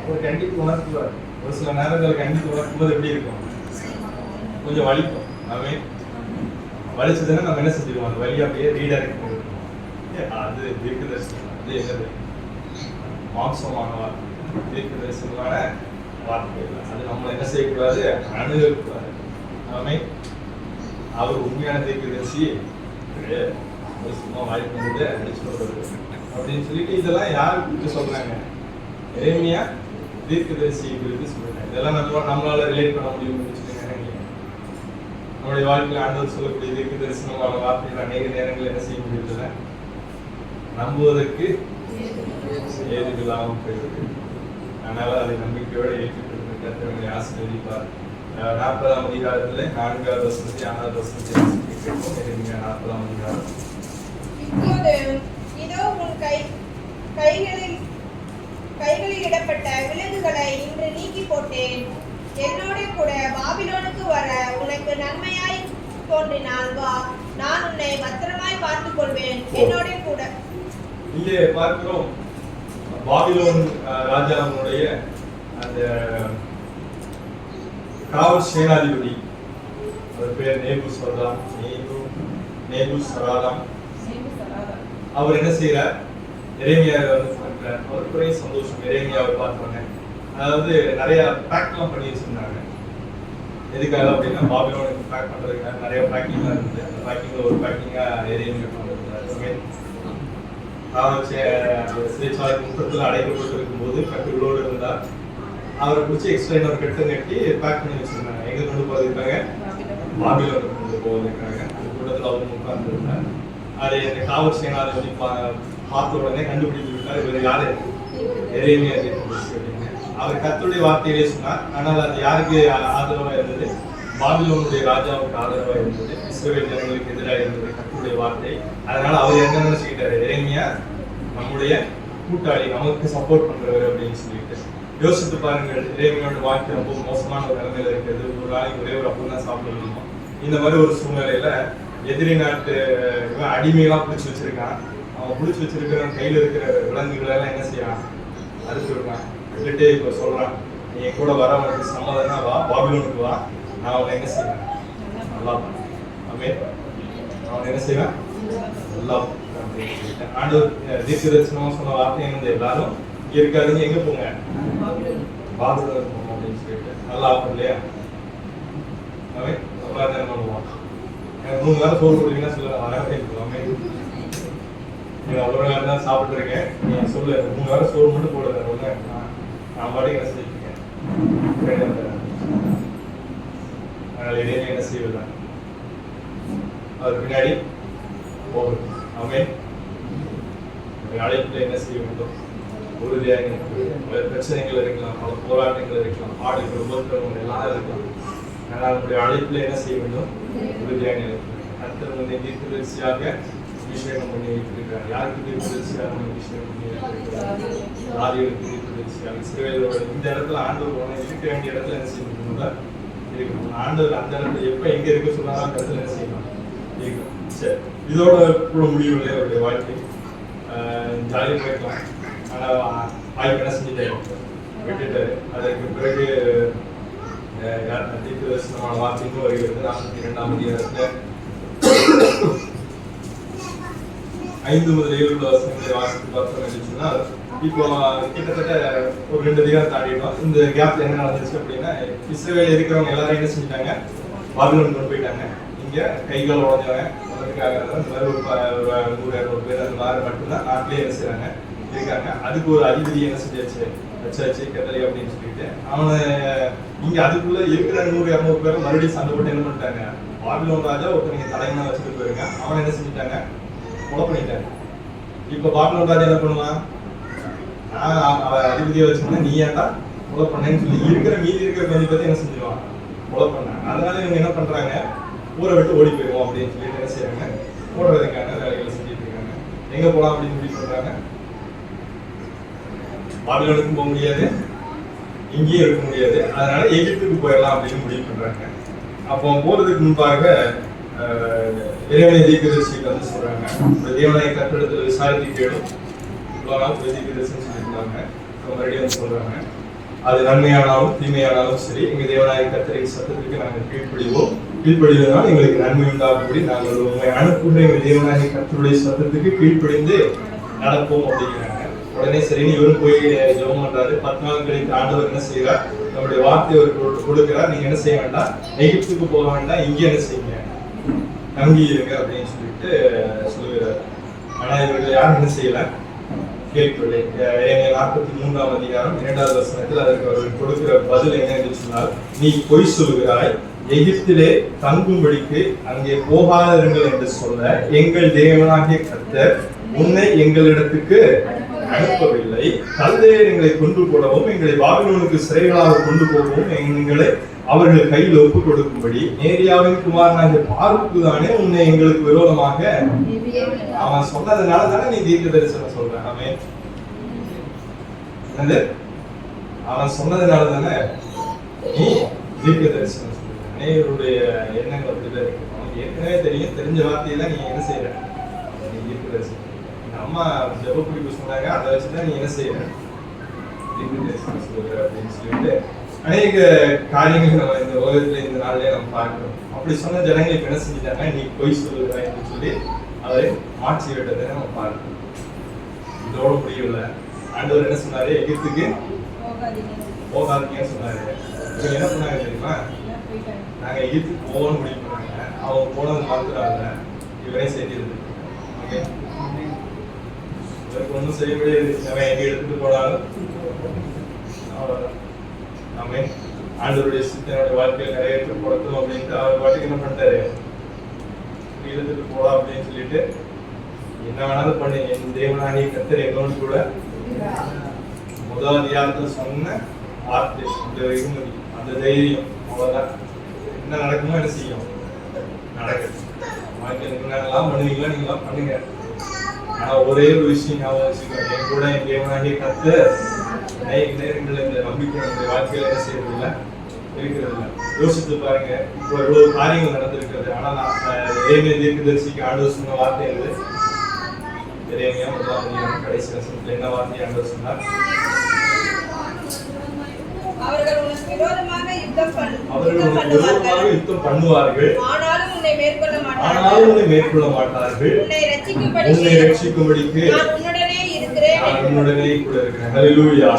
ஒரு கண்டிப்பு உணர்த்துவார். ஒரு சில நேரங்கள் கண்டிப்பு உணர்த்தும்போது எப்படி இருக்கும், கொஞ்சம் வலிக்கும். அவன் வலிச்சதுன்னா நம்ம என்ன செஞ்சிருவோம், அந்த வழி அப்படியே ரீடைரக்ட் பண்ணிடுவோம். அது தீர்க்கதரிசனம். அது என்னது, மாம்சமானவா தீர்க்கதரிசனமான வார்த்தை. அது நம்ம என்ன செய்யக்கூடாது, அணுகக்கூடாது. அவன் அவர் உண்மையான தீர்க்கதரிசி சும்மா வாய்ப்பு வந்து அடிச்சு சொல்றது அப்படின்னு சொல்லிட்டு இதெல்லாம் யாரு குறித்து சொல்றாங்க, எரேமியா தீர்க்கதரிசி குறித்து சொல்றாங்க. இதெல்லாம் நம்மளால ரிலேட் பண்ண முடியும்னு சொல்லி நினைக்கிறேன். நம்மளுடைய வாழ்க்கையில் ஆண்டவர் சொல்லக்கூடிய தீர்க்கதரிசனமான வார்த்தைகள் அநேக நேரங்கள் என்ன செய்ய முடியல, நம்புவதற்கு ஏதுமில்லாமல் போயிருக்கு. அதனால அதை நம்பிக்கையோடு ஏற்றுக்கொண்டு கர்த்தரை ஆசீர்வதிப்பார். 40ஆம் அதிகாரத்தில் 4வது வசனத்தை 6வது வசனத்தை வாசிக்கிறோம். எரேமியா 40ஆம் அதிகாரம். இப்போது இதோ உன் கைகளில் இடப்பட்ட விலங்குகளை இன்று நீக்கி போட்டேன். என்னோட கூட பாபிலோனுக்கு வர உனக்கு நன்மையாய் தோன்றினால் வா, நான் உன்னை பத்திரமாய் பார்த்துக் கொள்வேன். என்னோட கூட இங்கே பார்க்கிறோம் பாபிலோன் ராஜாவுடைய அந்த காவல் சேனாதிபதி, அவர் பேர் நேபுசராதாம். அவர் என்ன செய்யறார்? எரேமியாவை வந்து பார்க்கிறார். அவருக்கு ஒரே சந்தோஷம். எரேமியாவை பார்த்தோன்னே அதாவது நிறைய பேக்லாம் பண்ணி வச்சிருந்தாங்க. எதுக்காக அப்படின்னா பாபிலோனுக்கு பேக் பண்றதுக்காக நிறைய பேக்கிங்லாம் இருந்தது. அந்த பேக்கிங்ல ஒரு பேக்கிங்கா எரேமியா பண்ணிருந்தார். சிறைச்சாலைக்கு முற்றத்தில் அடைக்கப்பட்டிருக்கும் போது கட்டுகளோடு இருந்தார். அவரை பிடிச்சி எக்ஸ்ட்ரா இன்னொரு கட்டு கட்டி பேக் பண்ணி வச்சிருந்தாங்க. எங்க கொண்டு போறதுக்காக? பாபிலோனுக்கு கொண்டு போவதற்காக. அந்த கூட்டத்தில் அவர் உட்கார்ந்து இருந்தார். அதை இந்த காவல் சேனாதிபதி பார்த்த உடனே கண்டுபிடித்து விட்டார், இவர் யாரு? எரேமியா அப்படின்னு. அவர் கர்த்தருடைய வார்த்தையிலே சொன்னார். ஆனால் அது யாருக்கு ஆதரவா இருந்தது? பாபிலோனுடைய ராஜாவுக்கு ஆதரவா இருந்தது. இஸ்ரவேல் ஜனங்களுக்கு எதிராக இருந்தது கர்த்தருடைய வார்த்தை. அதனால அவர் என்ன நினைச்சுக்கிட்டாரு? எரேமியா நம்முடைய கூட்டாளி, நமக்கு சப்போர்ட் பண்றவர் அப்படின்னு சொல்லிட்டு. யோசித்து பாருங்கள், எரேமியாவோட வாழ்க்கை ரொம்ப மோசமான ஒரு நிலைமையில இருக்கிறது. ஒரு நாளைக்கு ஒரே ஒரு அப்பம் தான் சாப்பிட முடியுமா? இந்த மாதிரி ஒரு சூழ்நிலையில எதிரி நாட்டு அடிமையெல்லாம் பிடிச்சி வச்சிருக்கான். அவன் பிடிச்சி வச்சிருக்கிற கையில இருக்கிற விலங்குகளை எல்லாம் என்ன செய்யறான்? அறுத்து விடுறான். விட்டுட்டு இப்ப சொல்றான், நீ என் கூட வர உனக்கு சம்மதம்னா வா, பாபிலோனுக்கு வா, நான் அவனை என்ன செய்வேன்? நல்லா பண்ணேன். அவன் என்ன செய்வேன்? நல்லா அப்படின்னு சொல்லிட்டேன். ஆண்டவர் தீர்க்கதரிசனமா சொன்ன வார்த்தை என்னது? எல்லாரும் இங்க இருக்காதுங்க, எங்க போங்க? பாபிலோனுக்கு போங்க அப்படின்னு சொல்லிட்டு. நல்லா ஆகும் இல்லையா? அவன் என்ன பண்ணுவான்? 3 நேரம் சோறு கொடுத்தீங்கன்னா சொல்ல வரவே ஒரு நேரம் தான் சாப்பிட்டு இருக்கேன், நீ சொல்லு 3 நேரம் சோறு மட்டும் போடுற ஒண்ணு, நான் பாட்டுக்கு என்ன செஞ்சுருக்கேன். அதனால இதே என்ன செய்வதான் அது பின்னாடி போகுது. அவன் அழைப்புல என்ன செய்ய வேண்டும்? உறுதியாக பல பிரச்சனைகள் இருக்கலாம், பல போராட்டங்கள் இருக்கலாம், ஆடுகள் உபத்திரவங்கள் எல்லாம் இருக்கலாம். ஆனால் நம்முடைய அழைப்புல என்ன செய்ய வேண்டும்? உறுதியாக இருக்கும். கர்த்தர் வந்து தீர்க்கதரிசியாக அபிஷேகம் பண்ணி வைத்திருக்கிறார். யாருக்கு தீர்க்கதரிசியாக அபிஷேகம் பண்ணி வைத்திருக்கிறார்? ஆதிகளுக்கு தீர்க்கதரிசியாக. இஸ்ரவேலோட இந்த இடத்துல ஆண்டவர் இருக்க வேண்டிய இடத்துல என்ன செய்யணும்னா இருக்கணும். ஆண்டவர் அந்த இடத்துல எப்ப எங்க இருக்க சொன்னாலும் அந்த இடத்துல என்ன செய்யணும்? இருக்கணும். சரி, இதோட கூட முடியவில்லை அவருடைய வாழ்க்கை. ஜாலியாக போயிருக்கலாம். ஆனா வாய்ப்பு என்ன செஞ்சுட்டாரு? விட்டுட்டாரு. அதற்கு பிறகு தீர்க்கதரிசனமான வார்த்தைக்கும் வருகிறது. 42ஆம் அதிகாரத்துல 5 முதல் 7 உள்ள வசனங்களை வாசித்து பார்த்தோம் என்று சொன்னால், இப்போ கிட்டத்தட்ட ஒரு 2 அதிகாரம் தாண்டிட்டோம். இந்த கேப்ல என்ன நடந்துச்சு அப்படின்னா, இஸ்ரவேல் இருக்கிறவங்க எல்லாரும் என்ன செஞ்சுட்டாங்க? பாபிலோன் கொண்டு போயிட்டாங்க. இங்க கைகால் உடஞ்சவங்க அதற்காக இந்த மாதிரி ஒரு 100-200 பேர் அந்த மாதிரி மட்டும்தான் நாட்டிலே என்ன செய்யறாங்க இருக்காங்க. அதுக்கு ஒரு அதிபதி என்ன செஞ்சாச்சு? வச்சாச்சு, கதலி அப்படின்னு சொல்லிட்டு. அவனை இங்க அதுக்குள்ள இருக்கிற 100-200 பேரும் மறுபடியும் சண்டை போட்டு என்ன பண்ணிட்டாங்க? பாபிலோன் ராஜா ஒருத்தர் தலைவனா வச்சுட்டு போயிருங்க. அவன் என்ன செஞ்சுட்டாங்க? கொலை பண்ணிட்டாங்க. இப்ப பாபிலோன் ராஜா என்ன பண்ணுவான்? நான் அவன் அதிபதியை வச்சிருந்தேன், நீ ஏன்டா கொலை பண்ணேன்னு சொல்லி இருக்கிற மீதி இருக்கிற கொஞ்சம் பத்தி என்ன செஞ்சிருவான்? கொலை பண்ணாங்க. அதனால இவங்க என்ன பண்றாங்க? ஊரை விட்டு ஓடி போயிடுவோம் அப்படின்னு சொல்லிட்டு என்ன செய்யறாங்க? ஓடுறதுக்கான வேலைகளை செஞ்சுட்டு இருக்காங்க. எங்க போலாம் அப்படின்னு முடிவு பண்றாங்க? பாபிலோனுக்கும் போக முடியாது, இங்கேயும் இருக்க முடியாது. அதனால எகிப்துக்கு போயிடலாம் அப்படின்னு முடிவு பண்றாங்க. அப்போ போறதுக்கு முன்பாக இறைவனை தீர்க்கதரிசிக்கு வந்து சொல்றாங்க, தேவனாய கர்த்தரிடத்தில் விசாரித்து கேடும். இவ்வளவு நாள் தீர்க்கதரிசனம் சொல்லியிருந்தாங்க. மறுபடியும் வந்து சொல்றாங்க, அது நன்மையானாலும் தீமையானாலும் சரி, எங்க தேவனாய கர்த்தரின் சத்தத்துக்கு நாங்கள் கீழ்ப்படிவதனால் எங்களுக்கு நன்மை உண்டாகும்படி நாங்கள் உண்மை அனுப்புகிற எங்க தேவனாய கர்த்தருடைய சத்தத்துக்கு கீழ்ப்படிந்து நடப்போம் அப்படிங்கிறாங்க. உடனே சரின்னு இவரும் போய் ஜெபம் பண்றாரு. 10 நாள் கழித்து ஆண்டவர் என்ன செய்யறார்? நம்முடைய வார்த்தையை அவருக்கு கொடுக்கிறார். நீங்க என்ன செய்ய வேண்டாம், எகிப்துக்கு போக வேண்டாம், இங்க என்ன செய்யுங்க, தங்கி இருங்க அப்படின்னு சொல்லிட்டு சொல்லுகிறார். ஆனா இவர்கள் யாரும் என்ன செய்யல? கேட்கவில்லை. 43ஆம் அதிகாரம் 2வது வசனத்தில் அதற்கு அவர்கள் கொடுக்கிற பதில் என்ன என்று சொன்னால், நீ பொய் சொல்லுகிறாய், எகிப்திலே தங்கும்படிக்கு அங்கே போகாதிருங்கள் என்று சொல்ல எங்கள் தேவனாகிய கர்த்தர் உன்னை எங்களிடத்துக்கு அனுப்பவில்லை. சொல்லும்படி கல்தேயர் எங்களை கொண்டு போடவும் எங்களை பாபிலோனுக்கு சிறைகளாக கொண்டு போகவும் எங்களை அவர்கள் கையில் ஒப்புக் கொடுக்கும்படி நேரியாவின் குமாரனாகிய பாருக்கு தானே உன்னை எங்களுக்கு விரோதமாக அவன் சொன்னதுனால தானே நீ தீர்க்க தரிசனம் சொல்ற. அவன் என்னது அவன் சொன்னதுனால தானே நீ தீர்க்க தரிசனம் சொல்ற. அநேகருடைய எண்ணங்கள் அப்படிதான் இருக்கு. அவனுக்கு ஏற்கனவே தெரியும், தெரிஞ்ச வார்த்தையெல்லாம் நீ என்ன செய்யற, நீ தீர்க்க தரிசனம். அம்மா ஜெப குறிப்பு சொன்னாங்க, அதை வச்சுதான் நீ என்ன செய்யற, தீர்க்க தரிசனம் சொல்ற அப்படின்னு சொல்லிட்டு அநேக காரியங்கள் நம்ம இந்த உலகத்துல இந்த நாள்லயே நம்ம பார்க்கிறோம். அப்படி சொன்ன ஜனங்களுக்கு என்ன செஞ்சுட்டாங்க, நீ பொய் சொல்லுற என்று சொல்லி அதை மாற்றி விட்டதை நம்ம பார்க்கிறோம். இதோட முடியல. ஆண்டவர் என்ன சொன்னாரு, எகிப்துக்கு போகாதீங்கன்னு சொன்னாரு. இவங்க என்ன பண்ணாங்க தெரியுமா, நாங்க எகிப்துக்கு போவோம்னு முடிவு பண்ணாங்க. அவங்க போனது மாத்திரால இவரே செய்திருந்தது. இவருக்கு ஒன்றும் செய்ய முடியாது. அவன் எங்க எடுத்துட்டு போனாலும் நம்ம ஆண்டவருடைய சித்தனுடைய வாழ்க்கையில் நிறைவேற்ற கொடுத்தோம் அப்படின்ட்டு அவர் பாட்டுக்கு என்ன பண்ணிட்டாரு, எடுத்துட்டு போடா அப்படின்னு சொல்லிட்டு என்ன வேணாலும் பண்ணி என் தேவனாகிய கர்த்தர் எங்களோடு கூட முதல் அதிகாரத்தில் சொன்ன வார்த்தை, அந்த வெகுமதி, அந்த தைரியம், அவ்வளவுதான். என்ன நடக்குமோ என்ன செய்யும் நடக்குது. வாழ்க்கையில் என்னென்னலாம் பண்ணுவீங்களா நீங்களாம் பண்ணுங்க. ஆனா ஒரே ஒரு விஷயம் ஞாபகம் வச்சுக்கோங்க, என் கூட என் தேவனாகிய கர்த்தர் நேரங்களில் இந்த நம்பிக்கை நம்முடைய வாழ்க்கையில என்ன செய்யறது இல்லை, இருக்கிறது இல்லை. யோசித்து பாருங்க, இப்போ எவ்வளவு காரியங்கள் நடந்திருக்கிறது. ஆனா எரேமியா தீர்க்கதரிசிக்கு ஆண்டவர் சொன்ன வார்த்தை என்னது, எரேமியா 1 கடைசி வசனத்துல என்ன வார்த்தை ஆண்டவர் சொன்னார், அவர்கள் உனக்கு விரோதமாக யுத்தம் பண்ணுவார்கள், ஆனாலும் உன்னை மேற்கொள்ள மாட்டார்கள். உன்னை ரட்சிக்கும்படிக்கு நான் உன்னுடனே இருக்கிறேன். கூட இருக்கிறேன். ஹல்லேலூயா.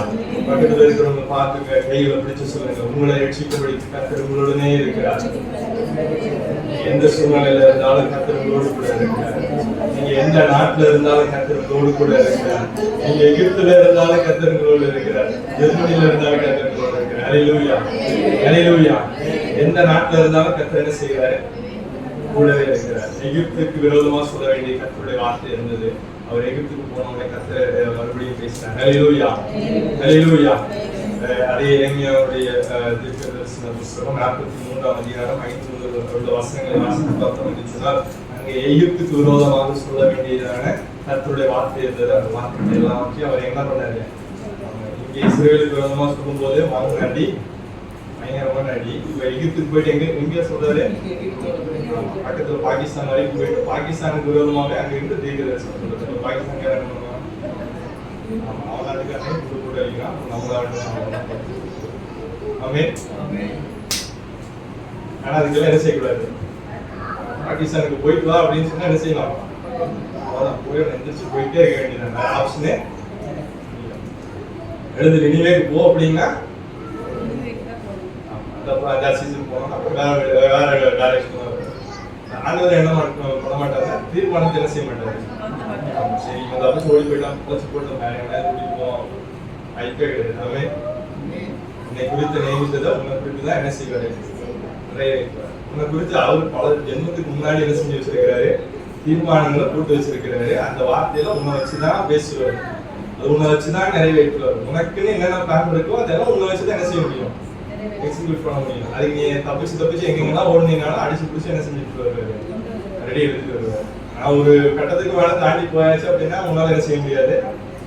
பக்கத்துல இருக்கிறவங்க பார்த்துங்க, கையில பிடிச்சு சொல்லுங்க, உங்களை ரட்சிக்கும்படிக்கு கர்த்தர் உங்களுடனே இருக்கிறார். எந்த சூழ்நிலையில இருந்தாலும் கர்த்தர் உங்களோடு கூட இருக்கிறார். நீங்க எந்த நாட்டுல இருந்தாலும் கர்த்தர் உங்களோடு கூட இருக்கிறார். நீங்க எகிப்துல இருந்தாலும் கர்த்தர் உங்களோடு இருக்கிறார். ஜெர்மனில இருந்தாலும் கர்த்தர் உங்களோடு இருக்கிறார். ஹல்லேலூயா, ஹல்லேலூயா. எந்த நாட்டுல இருந்தாலும் கர்த்தர் என்ன செய்கிறாரு, கூடவே இருக்கிறார். எகிப்துக்கு விரோதமா சொல்ல வேண்டிய கர்த்தருடைய வார்த்தை இருந்தது. அவர் எகிப்துக்கு போனவங்க கர்த்தர் மறுபடியும் பேசினார். ஹல்லேலூயா, ஹல்லேலூயா. அதே எரேமியாவுடைய தீர்க்கதரிசன புத்தகம் 43ஆம் அதிகாரம் 5 வசனங்களை வாசித்து பார்த்தோம் என்று சொன்னால், அங்கே எகிப்துக்கு விரோதமாக சொல்ல வேண்டியதான கர்த்தருடைய வார்த்தை இருந்தது. அந்த வார்த்தை எல்லாத்தையும் அவர் என்ன பண்ணாரு, இங்கே இஸ்ரேலுக்கு விரோதமா சொல்லும் போதே வாங்கினாடி பயங்கரமான அடி. இப்ப எகிப்துக்கு போயிட்டு எங்க சொல்றாரு, பக்கத்துல பாகிஸ்தான் வரைக்கும் போயிட்டு பாகிஸ்தானுக்கு விரோதமாக அங்க இருந்து தீர்க்கதரிசனம் சொல்றாரு. பாகிஸ்தான் என்ன பண்ணுவாங்க, அவங்க அதுக்காக கூட அடிக்கிறான், நம்மளால. ஆனா அதுக்கெல்லாம் என்ன செய்யக்கூடாது, பாகிஸ்தானுக்கு போயிட்டு வா அப்படின்னு சொன்னா என்ன செய்யலாம், அதான் போய் எந்திரிச்சு போயிட்டே இருக்க வேண்டியது. ஆப்ஷனே எழுது, இனிமே போ அப்படின்னா ஆண்டவர் என்ன பண்ண மாட்டாங்க, தீர்மானத்தை என்ன செய்ய மாட்டாரு. சரி அதாவது ஓடி போயிட்டான், புழைச்சு போட்டோம், வேற எங்கேயாவது ஓடிப்போம், ஐப்பே கிடையாது. அவன் உன்னை குறித்து நியமித்ததை உன்னை குறித்து தான் என்ன செய்வாரு, நிறைவேற்றுவார். உன்னை குறித்து அவர் பல ஜென்மத்துக்கு முன்னாடி என்ன செஞ்சு வச்சிருக்கிறாரு, தீர்மானங்களை போட்டு வச்சிருக்கிறாரு. அந்த வார்த்தையில உன்னை வச்சுதான் பேசுவாரு, அது உன்னை வச்சுதான் நிறைவேற்றுவார். உனக்குன்னு என்னென்ன பிளான் இருக்கோ அதெல்லாம் உன்னை வச்சுதான் என்ன செய்ய முடியும், எக்ஸிக்யூட் பண்ண முடியும். அதுக்கு நீ தப்பிச்சு எங்கெங்கெல்லாம் ஓடுனீங்கனாலும் அடிச்சு பிடிச்சி என்ன செஞ்சுட்டு வருவாரு, ரெடி எடுத்துட்டு வருவாரு. ஆனா ஒரு கட்டத்துக்கு மேல தாண்டி போயாச்சு அப்படின்னா உன்னால என்ன செய்ய முடியாது,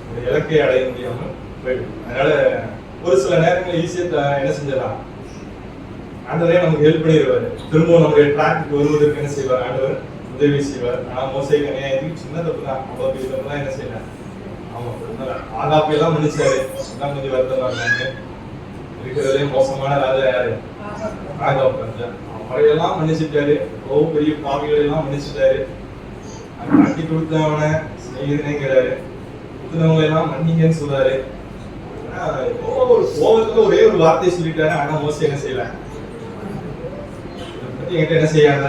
ஒரு இலக்கை அடைய முடியாம போயிடும். அதனால ஒரு சில நேரங்கள் ஈஸியா என்ன செஞ்சிடலாம், ஆண்டவரே நமக்கு ஹெல்ப் பண்ணிடுவாரு. திரும்பவும் நம்மளுடைய ட்ராக்கு வருவதற்கு என்ன செய்வார், ஆண்டவர் உதவி செய்வார். ஆனா மோசே கன்னியாயத்துக்கு சின்ன தப்பு தான், அவ்வளவு பெரிய தப்பு தான் என்ன செய்யலாம். ஆமா, ஆகாப்பை எல்லாம் மன்னிச்சாரு, அதான் கொஞ்சம் வருத்தமா இருந்தாங்க. இருக்கிறதுலே மோசமான ராஜா யாரு, ஆகாப் ராஜா. அவரையெல்லாம் மன்னிச்சுட்டாரு, ரொம்ப பெரிய பாவிகளை எல்லாம் மன்னிச்சுட்டாரு. கட்டி கொடுத்தவனை செய்யுதுங்கிறாரு, கொடுத்தவங்களை எல்லாம் மன்னிங்கன்னு சொல்றாரு. ஒரு கோபத்துல ஒரே ஒரு வார்த்தையை சொல்லிட்டாரு. ஆனா மோசே என்ன செய்யல, இதை பத்தி என்கிட்ட என்ன செய்யாத,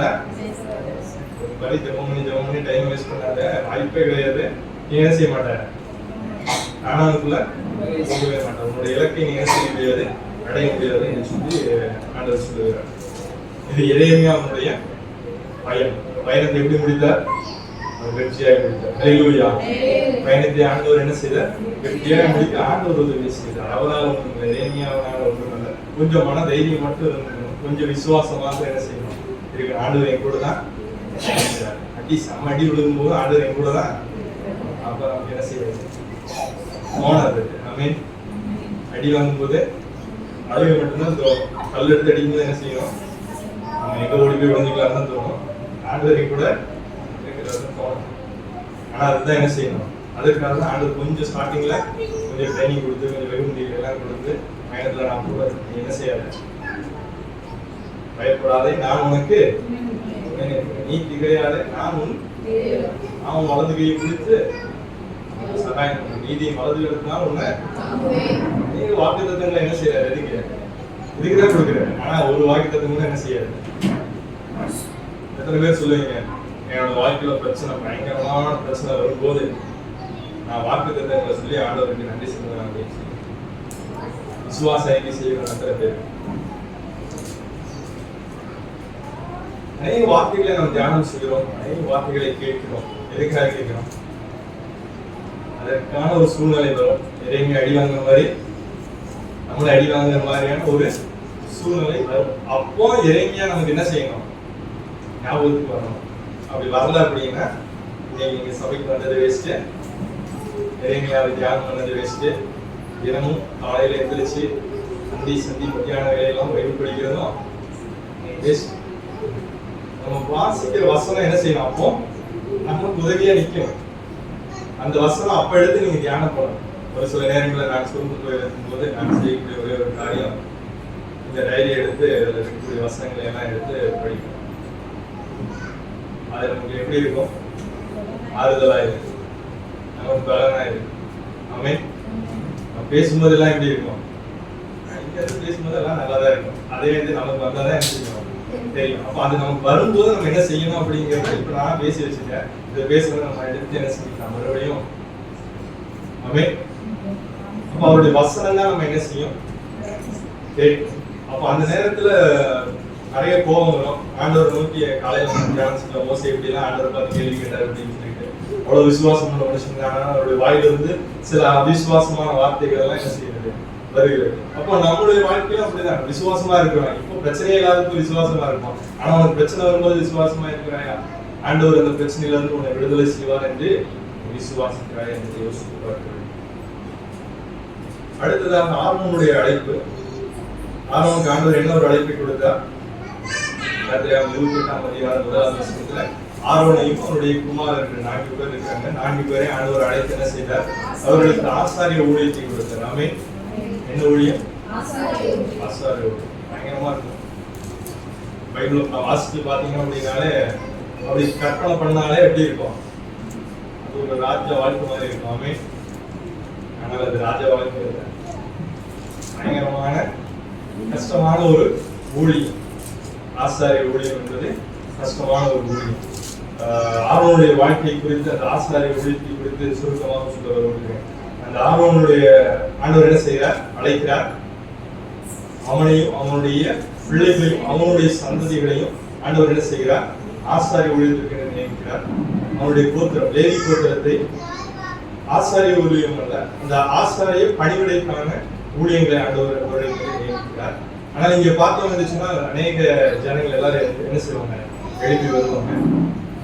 வழி ஜெபம் பண்ணி டைம் வேஸ்ட் பண்ணாத, வாய்ப்பே கிடையாது. நீ என்ன செய்ய மாட்டாரு, ஆனாவுக்குள்ள போகவே மாட்டார். உன்னுடைய இலக்கை நீ என்ன செய்ய முடியாது, அடைய முடியாது என்று சொல்லி ஆண்டவர் சொல்லுகிறார். இது எரேமியாவுடைய பயணத்தை எப்படி முடித்தார், அவர் வெற்றியாய் முடித்தார். ஹல்லேலூயா. பயணத்தை ஆண்டவர் என்ன செய்தார்? வெற்றியாய் முடிக்க ஆண்டவர் உதவி செய்தார். அவரால் ஒன்றும் இல்லை, எரேமியாவால் ஒன்றும் இல்லை. கொஞ்சம் மன தைரியம் மட்டும் இருக்கணும், கொஞ்சம் விசுவாசமாக என்ன செய்யணும் இருக்கு. ஆண்டவர் என் கூட தான் அடி செம்ம அடி விழுகும் போது ஆண்டவர் என் கூட தான். அப்ப நமக்கு என்ன செய்யறது? மோனது ஆமென். அடி வாங்கும் போது அழுகை மட்டும்தான் தோணும். கல் எடுத்து அடிக்கும்போது என்ன செய்யணும்? நம்ம எங்க ஓடி போய் விழுந்துக்கலாம் தான் தோணும். ஆண்டவரை கூட இருக்கிறது தோணும். ஆனா அதுதான் என்ன செய்யணும்? அதுக்காக தான் ஆண்டவர் கொஞ்சம் ஸ்டார்டிங்ல கொஞ்சம் ட்ரைனிங் கொடுத்து கொஞ்சம் வெகுமதிகள் எல்லாம் கொடுத்து பயணத்துல நான் கூட என்ன செய்யாத, பயப்படாதே, நான் உனக்கு நீ திகையாதே, நான் உன் அவன் வலது கையை பிடித்து சகாயம் பண்ண, நீதியை வலது எடுத்தால் உன்னை நீங்க வாக்கு தத்துவங்களை என்ன செய்யறாரு? இதுக்குதான் கொடுக்குறாரு. ஆனா ஒரு வாக்கு தத்துவங்களும் என்ன செய்யாது. எத்தனை பேர் சொல்லுவீங்க, என்னோட வாழ்க்கையில பிரச்சனை, பயங்கரமான பிரச்சனை வரும்போது நான் வாக்கு தத்துவங்களை சொல்லி ஆண்டவருக்கு நன்றி சொல்லுவேன் அப்படின்னு சொல்லி விசுவாச அறிக்கை செய்யணும். எத்தனை பேர்? அநேக வார்த்தைகளை நம்ம தியானம் செய்கிறோம், அநேக வார்த்தைகளை கேட்கிறோம். எதுக்காக கேட்கிறோம்? அதற்கான ஒரு சூழ்நிலை வரும். எதையுமே அடி வாங்குற மாதிரி, நம்மளை அடி வாங்குற மாதிரியான ஒரு சூழ்நிலை வரும். அப்போ எரேமியா நமக்கு என்ன செய்யணும்? ஞாபகத்துக்கு வரணும். அப்படி வரல அப்படின்னா இன்னைக்கு நீங்க சபைக்கு வந்தது வேஸ்ட்டு, எரேமியாவை தியானம் பண்ணது வேஸ்ட்டு, தினமும் காலையில எந்திரிச்சு சந்தி மத்தியான வேலையெல்லாம் பைபிள் படிக்கிறதும் வேஸ்ட். நம்ம வாசிக்கிற வசனம் என்ன செய்யணும்? அப்போ நமக்கு உதவியா நிற்கும். அந்த வசனம் அப்ப எடுத்து நீங்க தியானம் பண்ணணும். ஒரு சில நேரங்களில் நான் சொல்லும்போது இருக்கும்போது நான் செய்யக்கூடிய ஒரே ஒரு காரியம், இந்த டைரி எடுத்து அதில் இருக்கக்கூடிய வசனங்களை எல்லாம் எடுத்து படிக்கணும். அது நமக்கு எப்படி இருக்கும்? ஆறுதலா இருக்கு, நமக்கு பலனா இருக்கு. ஆமென். பேசும்போது எல்லாம் எப்படி இருக்கும்? இங்க இருந்து பேசும்போது எல்லாம் நல்லா தான் இருக்கும். அதே வந்து நமக்கு வந்தாதான் என்ன செய்யணும் தெரியும். அப்ப அது நமக்கு வரும்போது நம்ம என்ன செய்யணும் அப்படிங்கிறத இப்ப நான் பேசி வச்சுட்டேன். இதை பேசுறது நம்ம எடுத்து என்ன செஞ்சுக்கலாம் மறுபடியும். ஆமென். அப்ப அவருடைய வசனம் தான் நம்ம என்ன செய்யும்? கேட்கும். அப்ப அந்த நேரத்துல நிறைய கோபம் வரும். ஆண்டவர் நோக்கி காலையில தியானிச்சுட்டு மோசே எப்படிலாம் ஆண்டவர் பார்த்து கேள்வி கேட்டார் அப்படின்னு சொல்லிட்டு அவ்வளவு விசுவாசம் உள்ள மனுஷன். ஆனா அவருடைய வாயிலிருந்து சில அவிசுவாசமான வார்த்தைகள் எல்லாம் என்ன செய்யுது? வருகிறது. அப்போ நம்மளுடைய வாழ்க்கையில அப்படிதான் விசுவாசமா இருக்கிறோம். இப்போ பிரச்சனையே இல்லாததுக்கு விசுவாசமா இருக்கும். ஆனா உனக்கு பிரச்சனை வரும்போது விசுவாசமா இருக்கிறாயா? ஆண்டவர் அந்த பிரச்சனையில இருந்து உன்னை விடுதலை செய்வார் என்று விசுவாசிக்கிறாய் என்று யோசித்து பார்க்க. அடுத்ததாக ஆரோனுடைய அழைப்பு. ஆரோனுக்கு ஆண்டவர் என்ன ஒரு அழைப்பை கொடுத்தார்? 28ஆம் அதிகாரம் 1ஆம் வசனத்துல ஆரோனையும் அவருடைய குமாரர்கள் 4 பேர் இருக்காங்க. 4 பேரை ஆண்டவர் அழைத்து என்ன செய்தார்? அவர்களுக்கு ஆசாரிய ஊழியத்தை கொடுத்தார். ஆமென். என்ன ஊழியம்? ஆசாரிய ஊழியம். பயங்கரமா இருக்கும். பைபிள் வாசித்து பாத்தீங்க அப்படின்னாலே, அப்படி கற்பனை பண்ணாலே எப்படி இருக்கும்? அது ஒரு ராஜ வாழ்க்கை மாதிரி இருக்கும். ஆமென். ஆனால் அது ராஜ வாழ்க்கை இல்லை, பயங்கரமான கஷ்டமான ஒரு ஊழியம். ஆசாரிய ஊழியம் என்பது கஷ்டமான ஒரு ஊழியம். ஆரோனுடைய வாழ்க்கை குறித்து, அந்த ஆசாரிய ஊழியத்தை குறித்து சுருக்கமாக சொல்ல விரும்புகிறேன். அந்த ஆரோனுடைய ஆண்டவர் என்ன செய்கிறார்? அழைக்கிறார். அவனையும் அவனுடைய பிள்ளைகளையும் அவனுடைய சந்ததிகளையும் ஆண்டவர் என்ன செய்கிறார்? ஆசாரிய ஊழியத்திற்கு நியமிக்கிறார். அவனுடைய கோத்திரம், லேவி கோத்திரத்தை ஆசாரிய ஊழியம் அல்ல, அந்த ஆசாரிய பணிவிடைக்கான ஊழியங்களை ஆண்டவர் அவர்களுக்கு நியமிக்கிறார். ஆனால் இங்க பார்த்தோம் இருந்துச்சுன்னா அநேக ஜனங்கள் எல்லாரும் என்ன செய்வாங்க? எழுப்பி வருவாங்க.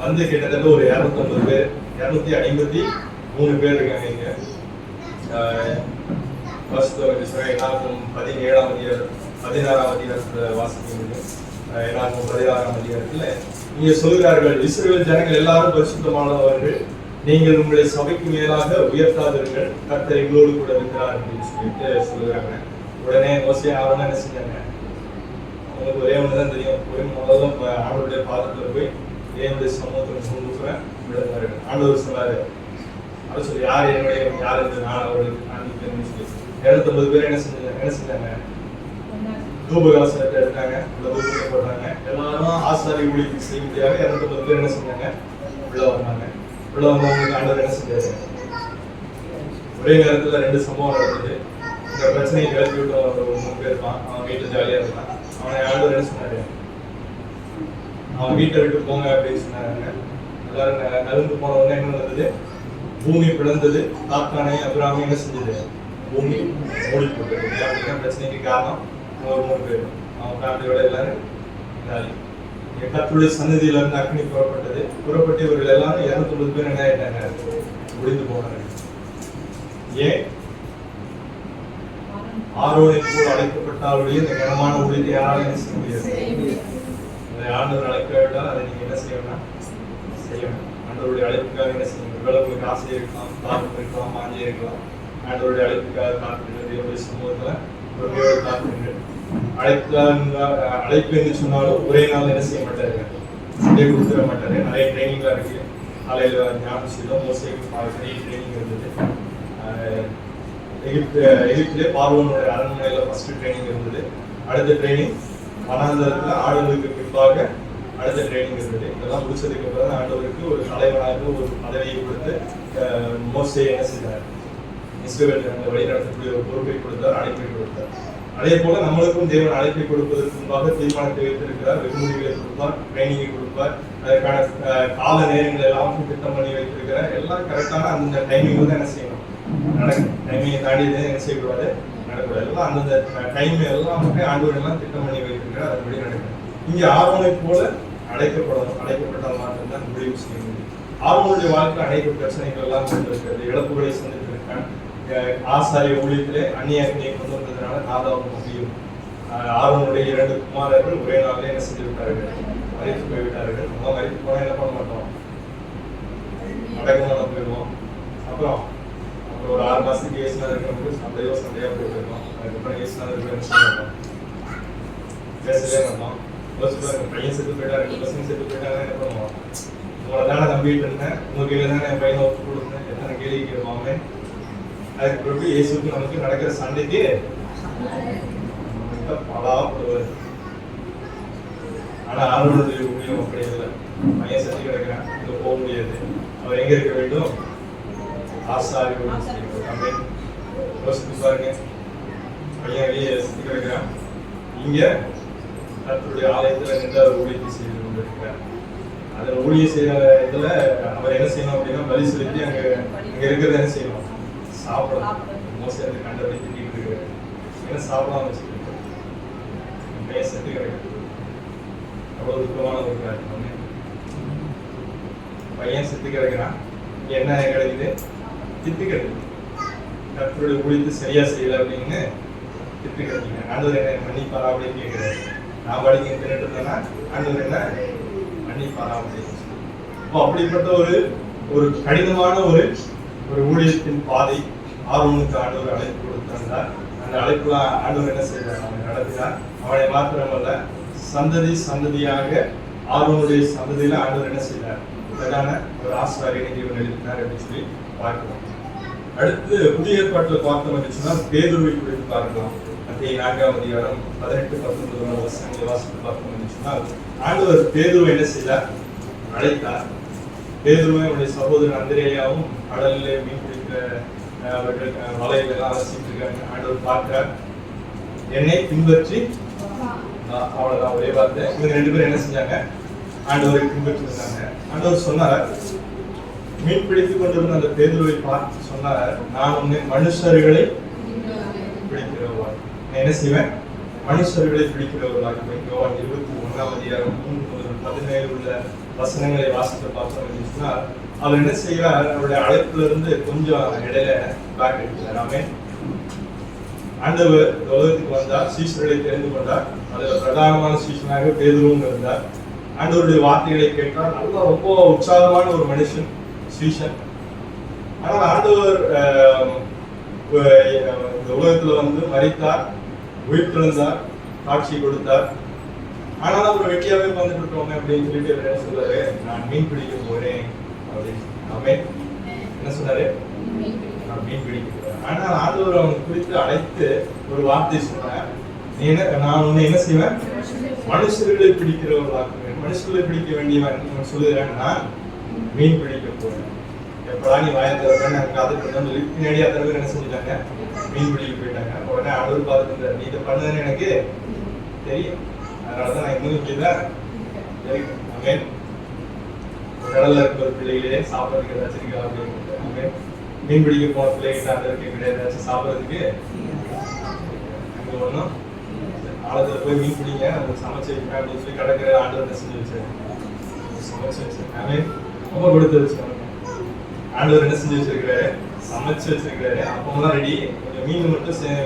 வந்து கிட்டத்தட்ட ஒரு 250 பேர், 253 பேர் இருக்காங்க. இங்க எல்லாருக்கும் 17ஆம் அதிகாரம் 16ஆம் அதிகாரத்துல வாசிக்க முடியும். எல்லாருக்கும் 16ஆம் அதிகாரத்துல இங்க சொல்கிறார்கள், இஸ்ரவேல் ஜனங்கள் எல்லாரும் பரிசுத்தமானவர்கள், நீங்கள் உங்களை சபைக்கு மேலாக உயர்த்தாதீர்கள், கர்த்தர் எங்களோடு கூட இருக்கிறார் அப்படின்னு சொல்லிட்டு சொல்லுறாங்க. உடனே மோசே ஆரோன் என்ன செஞ்சாங்க? உங்களுக்கு ஒரே ஒண்ணுதான் தெரியும், போய் முதல்ல ஆண்டவருடைய பாதத்துல போய் தேவனுடைய சமூகத்துல முழுக்கிறேன் விழுந்தாரு. ஆண்டவர் சொன்னாரு, அதை சொல்லி யார் என்னுடைய யார் என்று நான் அவர்களுக்கு காண்பிப்பேன்னு சொல்லி 250 பேர் என்ன செஞ்சாங்க? தூபகாசனத்தை எடுத்தாங்க, உள்ள தூபத்தை போட்டாங்க. எல்லாரும் ஆசாரிய ஊழியத்தை செய்ய முடியாது. 250 பேர் என்ன செஞ்சாங்க? உள்ள வந்தாங்க. உள்ள வந்தவங்களுக்கு ஆண்டவர் என்ன செஞ்சாரு? ஒரே நேரத்துல 2 சம்பவம் நடந்தது. இந்த பிரச்சனையை கிளப்பி விட்டு ஒரு 3 பேர் இருப்பான், அவன் வீட்டுல ஜாலியா இருப்பான். அவனை ஆண்டவர் என்ன சொன்னாரு? அவன் வீட்டை விட்டு போங்க அப்படின்னு சொன்னாங்க. எல்லாரும் நகர்ந்து போன உடனே என்ன நடந்தது? பூமி பிளந்தது. தாத்தானே அபிராமி என்ன செஞ்சது? பூமி மூடி போட்டது. அப்படின்னா பிரச்சனைக்கு காரணம் ஒரு 3 பேர். அவங்க ஃபேமிலியோட எல்லாரும் கர்த்தருடைய சன்னதியில இருந்து அக்னி புறப்பட்டு இவர்கள் எல்லாரும் 250 பேர் என்ன ஆயிட்டாங்க? ஒழிந்து போனாங்க. ஏன்? ஆரோனை கூட அழைக்கப்பட்டாலுடைய இந்த கனமான ஊழியத்தை யாராலும் என்ன செய்ய முடியாது. அதை ஆண்டவர் அழைக்க விட்டால் அதை நீங்க என்ன செய்யணும்? செய்யணும். ஆண்டவருடைய அழைப்புக்காக என்ன செய்யணும்? ஒருவேளை உங்களுக்கு ஆசை இருக்கலாம், தாக்கம் இருக்கலாம், மாஞ்சே இருக்கலாம். ஆண்டவருடைய அழைப்புக்காக காத்துங்க. தேவனுடைய சமூகத்துல பொறுமையோடு காத்துங்க. அழைப்பு என்று சொன்னாலும் ஒரே நாள் என்ன செய்ய மாட்டாரு? சண்டே கொடுத்துட மாட்டாரு. நிறைய ட்ரைனிங்லாம் இருக்கு. காலையில ஞாபகம் செய்தோம். மோசேக்கு நிறைய ட்ரைனிங் இருந்தது. எகிப்திலே பார்வோனுடைய அரண்மனையில ஃபர்ஸ்ட் ட்ரைனிங் இருந்தது. அடுத்த ட்ரைனிங் வனாந்தரத்துல ஆடுகளுக்கு பின்பாக அடுத்த ட்ரைனிங் இருந்தது. இதெல்லாம் முடிச்சதுக்கு அப்புறம் ஆண்டவருக்கு ஒரு தலைவனாக ஒரு பதவியை கொடுத்து மோசே என்ன செய்தார்? இஸ்ரவேல் வழி நடத்தக்கூடிய ஒரு பொறுப்பை கொடுத்தார், அழைப்பை கொடுத்தார். அதே போல நம்மளுக்கும் தேவன் அழைப்பை கொடுப்பதற்கு முன்பாக தீர்மானத்தை வைத்திருக்கிறார். வெகுமதிகளை கொடுப்பார், ட்ரைனிங்கை கொடுப்பார். அதற்கான கால நேரங்கள் எல்லாத்தையும் திட்டம் பண்ணி வைத்திருக்கிறார். எல்லாம் கரெக்டான அந்த டைமிங் வந்து என்ன செய்யணும்? நடக்கும். டைமிங்கை தாண்டி என்ன செய்யக்கூடாது? நடக்கூடாது. எல்லாம் அந்தந்த டைம் எல்லாம் ஆண்டவர் எல்லாம் திட்டம் பண்ணி வைத்திருக்கிறார். அதுபடி நடக்கும். இங்கே ஆரோனை போல அழைக்கப்படணும். அழைக்கப்பட்டால் மாத்திரம்தான் முடிவு செய்ய முடியும். ஆரோனுடைய வாழ்க்கை அனைத்து பிரச்சனைகள் எல்லாம் இருக்கிறது. இழப்புகளை சந்தித்திருக்கான். ஆசாரிய ஊழியத்திலே அந்நிய அக்னியை கொண்டு வந்ததுனால நாதாவும் முடியும். ஆரோனுடைய 2 குமாரர்கள் ஒரே நாளிலே என்ன செஞ்சு விட்டார்கள்? மறைத்து போய்விட்டார்கள். நம்ம மறைத்து போனா என்ன பண்ண மாட்டோம்? அடக்கமான போயிடுவோம். அப்புறம் ஒரு 6 மாசத்துக்கு இயேசுநாதர் இருக்கிறவங்களுக்கு சண்டையா போயிட்டு அதுக்கப்புறம் இயேசுநாதர் என்ன செய்ய மாட்டோம்? பேசவே மாட்டோம். பையன் செத்து போயிட்டாரு, பசங்க செத்து போயிட்டாங்க, என்ன பண்ணுவோம்? உங்களை தானே நம்பிட்டு இருந்தேன், உங்க கையில தானே என் பையனை ஒப்பு கொடுத்தேன், எத்தனை கேள்வி கேட்பாங்க. அதுக்கு பிறகு இயேசுக்கு நமக்கு நடக்கிற சண்டைக்கு பலாப்படுவார். ஆனா ஆரோனுடைய ஊழியம் அப்படி இல்லை. பையன் செத்து கிடக்கிறான், இங்க போக முடியாது. அவர் எங்க இருக்க வேண்டும்? ஆசாரி பாருங்க. பையன் வெளியே செத்து கிடக்கிறான், இங்க கர்த்தருடைய ஆலயத்துல நின்று அவர் ஊழியத்தை செய்து கொண்டிருக்கிறார். அதில் ஊழியம் செய்யற இதுல அவர் என்ன செய்யணும் அப்படின்னா பலி செலுத்தி அங்க இருக்கிறத என்ன செய்யணும்? சாப்பிடலாம். மோசே அந்த கண்டபடி திட்டிட்டு இருக்கிறார். என்ன சாப்பிடாம வச்சுக்கிட்டு பையன் செத்து கிடக்கிறது அவ்வளவு துக்கமான ஒரு காரியம். பையன் செத்து கிடக்கிறான், என்ன கிடைக்குது? திட்டு கிடைக்குது. கர்த்தருடைய ஊழியத்தை சரியா செய்யல அப்படின்னு திட்டு கிடைக்குங்க. ஆண்டவர் என்ன மன்னிப்பாரா அப்படின்னு கேட்கிறாரு. நான் படிக்க தின்னுட்டு இருந்தேன்னா ஆண்டவர் என்ன மன்னிப்பாரா அப்படின்னு. இப்போ அப்படிப்பட்ட ஒரு கடினமான ஒரு ஊழியத்தின் பாதை ஆர்வனுக்கு ஆண்டவர் அழைப்பு கொடுத்திருந்தார். அந்த அழைப்புல ஆண்டவர் என்ன செய்தார்? அவனை நடத்தினார். அவனை மாத்திரமல்ல, சந்ததியாக ஆர்வனுடைய சந்ததியில ஆண்டவர் என்ன செய்தார்? பிரதான ஒரு ஆசாரியனை தேவன் எழுப்பினார் அப்படின்னு சொல்லி பார்க்கிறோம். அடுத்து புதிய ஏற்பாட்டில் பார்த்தோம் அப்படின்னு சொன்னா பேதுருவை குறித்து பார்க்கலாம். அதே 4ஆம் அதிகாரம் 18-19 வசனங்களை வாசித்து பார்த்தோம் அப்படின்னு சொன்னால் ஆண்டவர் பேதுருவை என்ன செய்தார்? அழைத்தார். பேதுருவை அவருடைய சகோதரன் அந்திரேயாவும் கடலிலே மீன் பிடிக்கிற அவர்கள் வலையில எல்லாம் அலசிட்டு இருக்காங்க. ஆண்டவர் பார்க்கிறார், என்னை பின்பற்றி, அவ்வளவுதான் ஒரே வார்த்தை. இவங்க 2 பேரும் என்ன செஞ்சாங்க? ஆண்டவரை பின்பற்றி இருந்தாங்க. ஆண்டவர் சொன்னார், மீன் பிடித்துக் கொண்டிருந்த அந்த பேதுருவை பார்த்து சொன்னார், நான் உன்னை மனுஷர்களை பிடிக்கிறவர்களாக என்ன செய்வேன்? மனுஷர்களை பிடிக்கிறவர்களாக. யோவான் 21ஆம் அதிகாரம் 3-17 உள்ள வசனங்களை வாசித்து பார்த்தோம் அப்படின்னு சொன்னால் அவர் என்ன செய்கிறார்? அவருடைய அழைப்புல இருந்து கொஞ்சம் இடையில பேக் எடுக்கிறார். ஆமென். ஆண்டவர் உலகத்துக்கு வந்தார், சீஷர்களை தெரிந்து கொண்டார். அதுல பிரதானமான சீஷனாக பேதுருவும் இருந்தார். ஆண்டவருடைய வார்த்தைகளை கேட்டார். நல்லா ரொம்ப உற்சாகமான ஒரு மனுஷன், சீஷன். ஆனால் ஆண்டவர் இந்த உலகத்துல வந்து மரித்தார், உயிர் திறந்தார், காட்சி கொடுத்தார். ஆனாலும் அவர் வெட்டியாவே வந்துட்டு இருக்கோமே அப்படின்னு சொல்லிட்டு என்ன சொல்றாரு? நான் மீன் பிடிக்க போறேன் அப்படின்னு. ஆமென். என்ன சொன்னாரு? நான் மீன் பிடிக்க போறேன். ஆனால் ஆண்டவர் அவனை குறித்து அழைத்து ஒரு வார்த்தை சொன்னார், நீ என்ன, நான் உன்னை என்ன செய்வேன்? மனுஷர்களை பிடிக்கிறவர்களாக்குவேன். மனுஷர்களை பிடிக்க வேண்டியவன் சொல்லுகிறேன், நான் மீன் பிடிக்க போறேன். எப்படா நீ வாயத்திறப்பேன்னு எனக்கு காத்துட்டு பின்னாடி அத்தனை பேர் என்ன செஞ்சுட்டாங்க? மீன் பிடிக்க போயிட்டாங்க. உடனே ஆண்டவர் பார்த்துட்டு, நீ இதை பண்ணுதுன்னு எனக்கு தெரியும், அதனாலதான் நான் இன்னும் இப்படிதான். கடல்ல இருக்கிற பிள்ளைகளே சாப்பிட்றதுக்கு ஏதாச்சும் இருக்கா அப்படின்னு. மீன் பிடிக்க போன பிள்ளைகிட்ட அந்த இருக்க கிடையாது, ஏதாச்சும் சாப்பிட்றதுக்கு அங்கே ஒன்றும் ஆழத்துல போய் மீன் பிடிங்க, நம்ம சமைச்சு வைக்கிறேன் அப்படின்னு சொல்லி கடற்கரை ஆண்டவர் செஞ்சு வச்சாரு, சமைச்சு வச்சிருக்காங்க. ரொம்ப கொடுத்து வச்சிருக்காங்க. ஆண்டவர் என்ன செஞ்சு வச்சிருக்காரு, சமைச்சு வச்சிருக்காரு. அப்பெல்லாம் ரெடி, கொஞ்சம் மீன் மட்டும் சுட்டு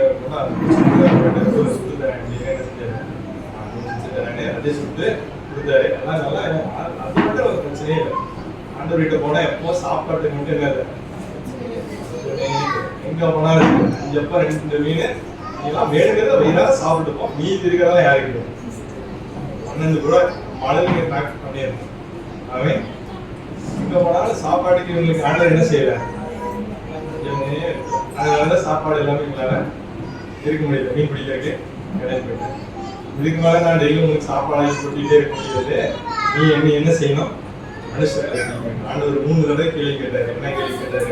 தரேன் அப்படின்னு என்ன செஞ்சாரு, அதே சுட்டு கொடுத்தாரு. எல்லாம் நல்லா, அது மட்டும் ஒரு பிரச்சனையே இல்லை. ஆண்டவர் கிட்ட போனா எப்போ சாப்பாட்டுக்கு மட்டும் இல்லை, எங்க போனாலும் 5 மீன் எல்லாம் வேணுங்கிறத வயிறாக சாப்பிட்டுப்போம். மீதி இருக்கிறதா யாருக்கு 12 கூட மழைக்கு பேக் பண்ணியிருக்கோம். அவன் எங்க போனாலும் சாப்பாட்டுக்கு இவங்களுக்கு ஆண்டவர் என்ன செய்யறாரு, அதனால சாப்பாடு எல்லாமே எங்களால இருக்க முடியல. மீன் பிடிக்கிறதுக்கு கிடையாது போயிட்டேன். இதுக்கு மேல நான் டெய்லி உங்களுக்கு சாப்பாடு கொட்டிகிட்டே இருக்க முடியாது. நீ என்ன செய்யணும், மனுஷன் ஆண்டவர் 3 தடவை கேள்வி கேட்டாரு. என்ன கேள்வி கேட்டாரு,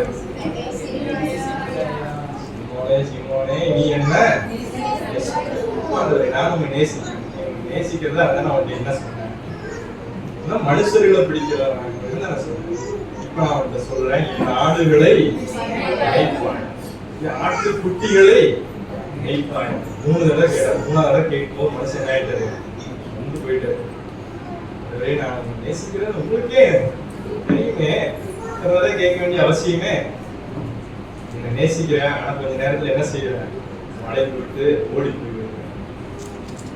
சிமோனே நீ என்ன நான் நேசிக்கிறதா, அதான் நான் அவன்கிட்ட என்ன சொன்னேன், மனுஷர்களை பிடிக்கிறவன் நான் சொல்றேன். இப்ப நான் அவன்கிட்ட சொல்றேன், என் ஆடுகளை மேய்ப்பான், ஆட்டு குட்டிகளை மேய்ப்பான். 3 தடவை கேட்டார். 3ஆவது தடவை கேட்கும்போது மனுஷன் ஆயிட்டாரு, வந்து போயிட்டாரு. நான் நேசிக்கிறது உங்களுக்கே தெரியுமே, கேட்க வேண்டிய அவசியமே. நேசிக்கிறேன், ஆனா கொஞ்ச நேரத்துல என்ன செய்யறேன், மழை போயிட்டு ஓடி போயிடுவேன்.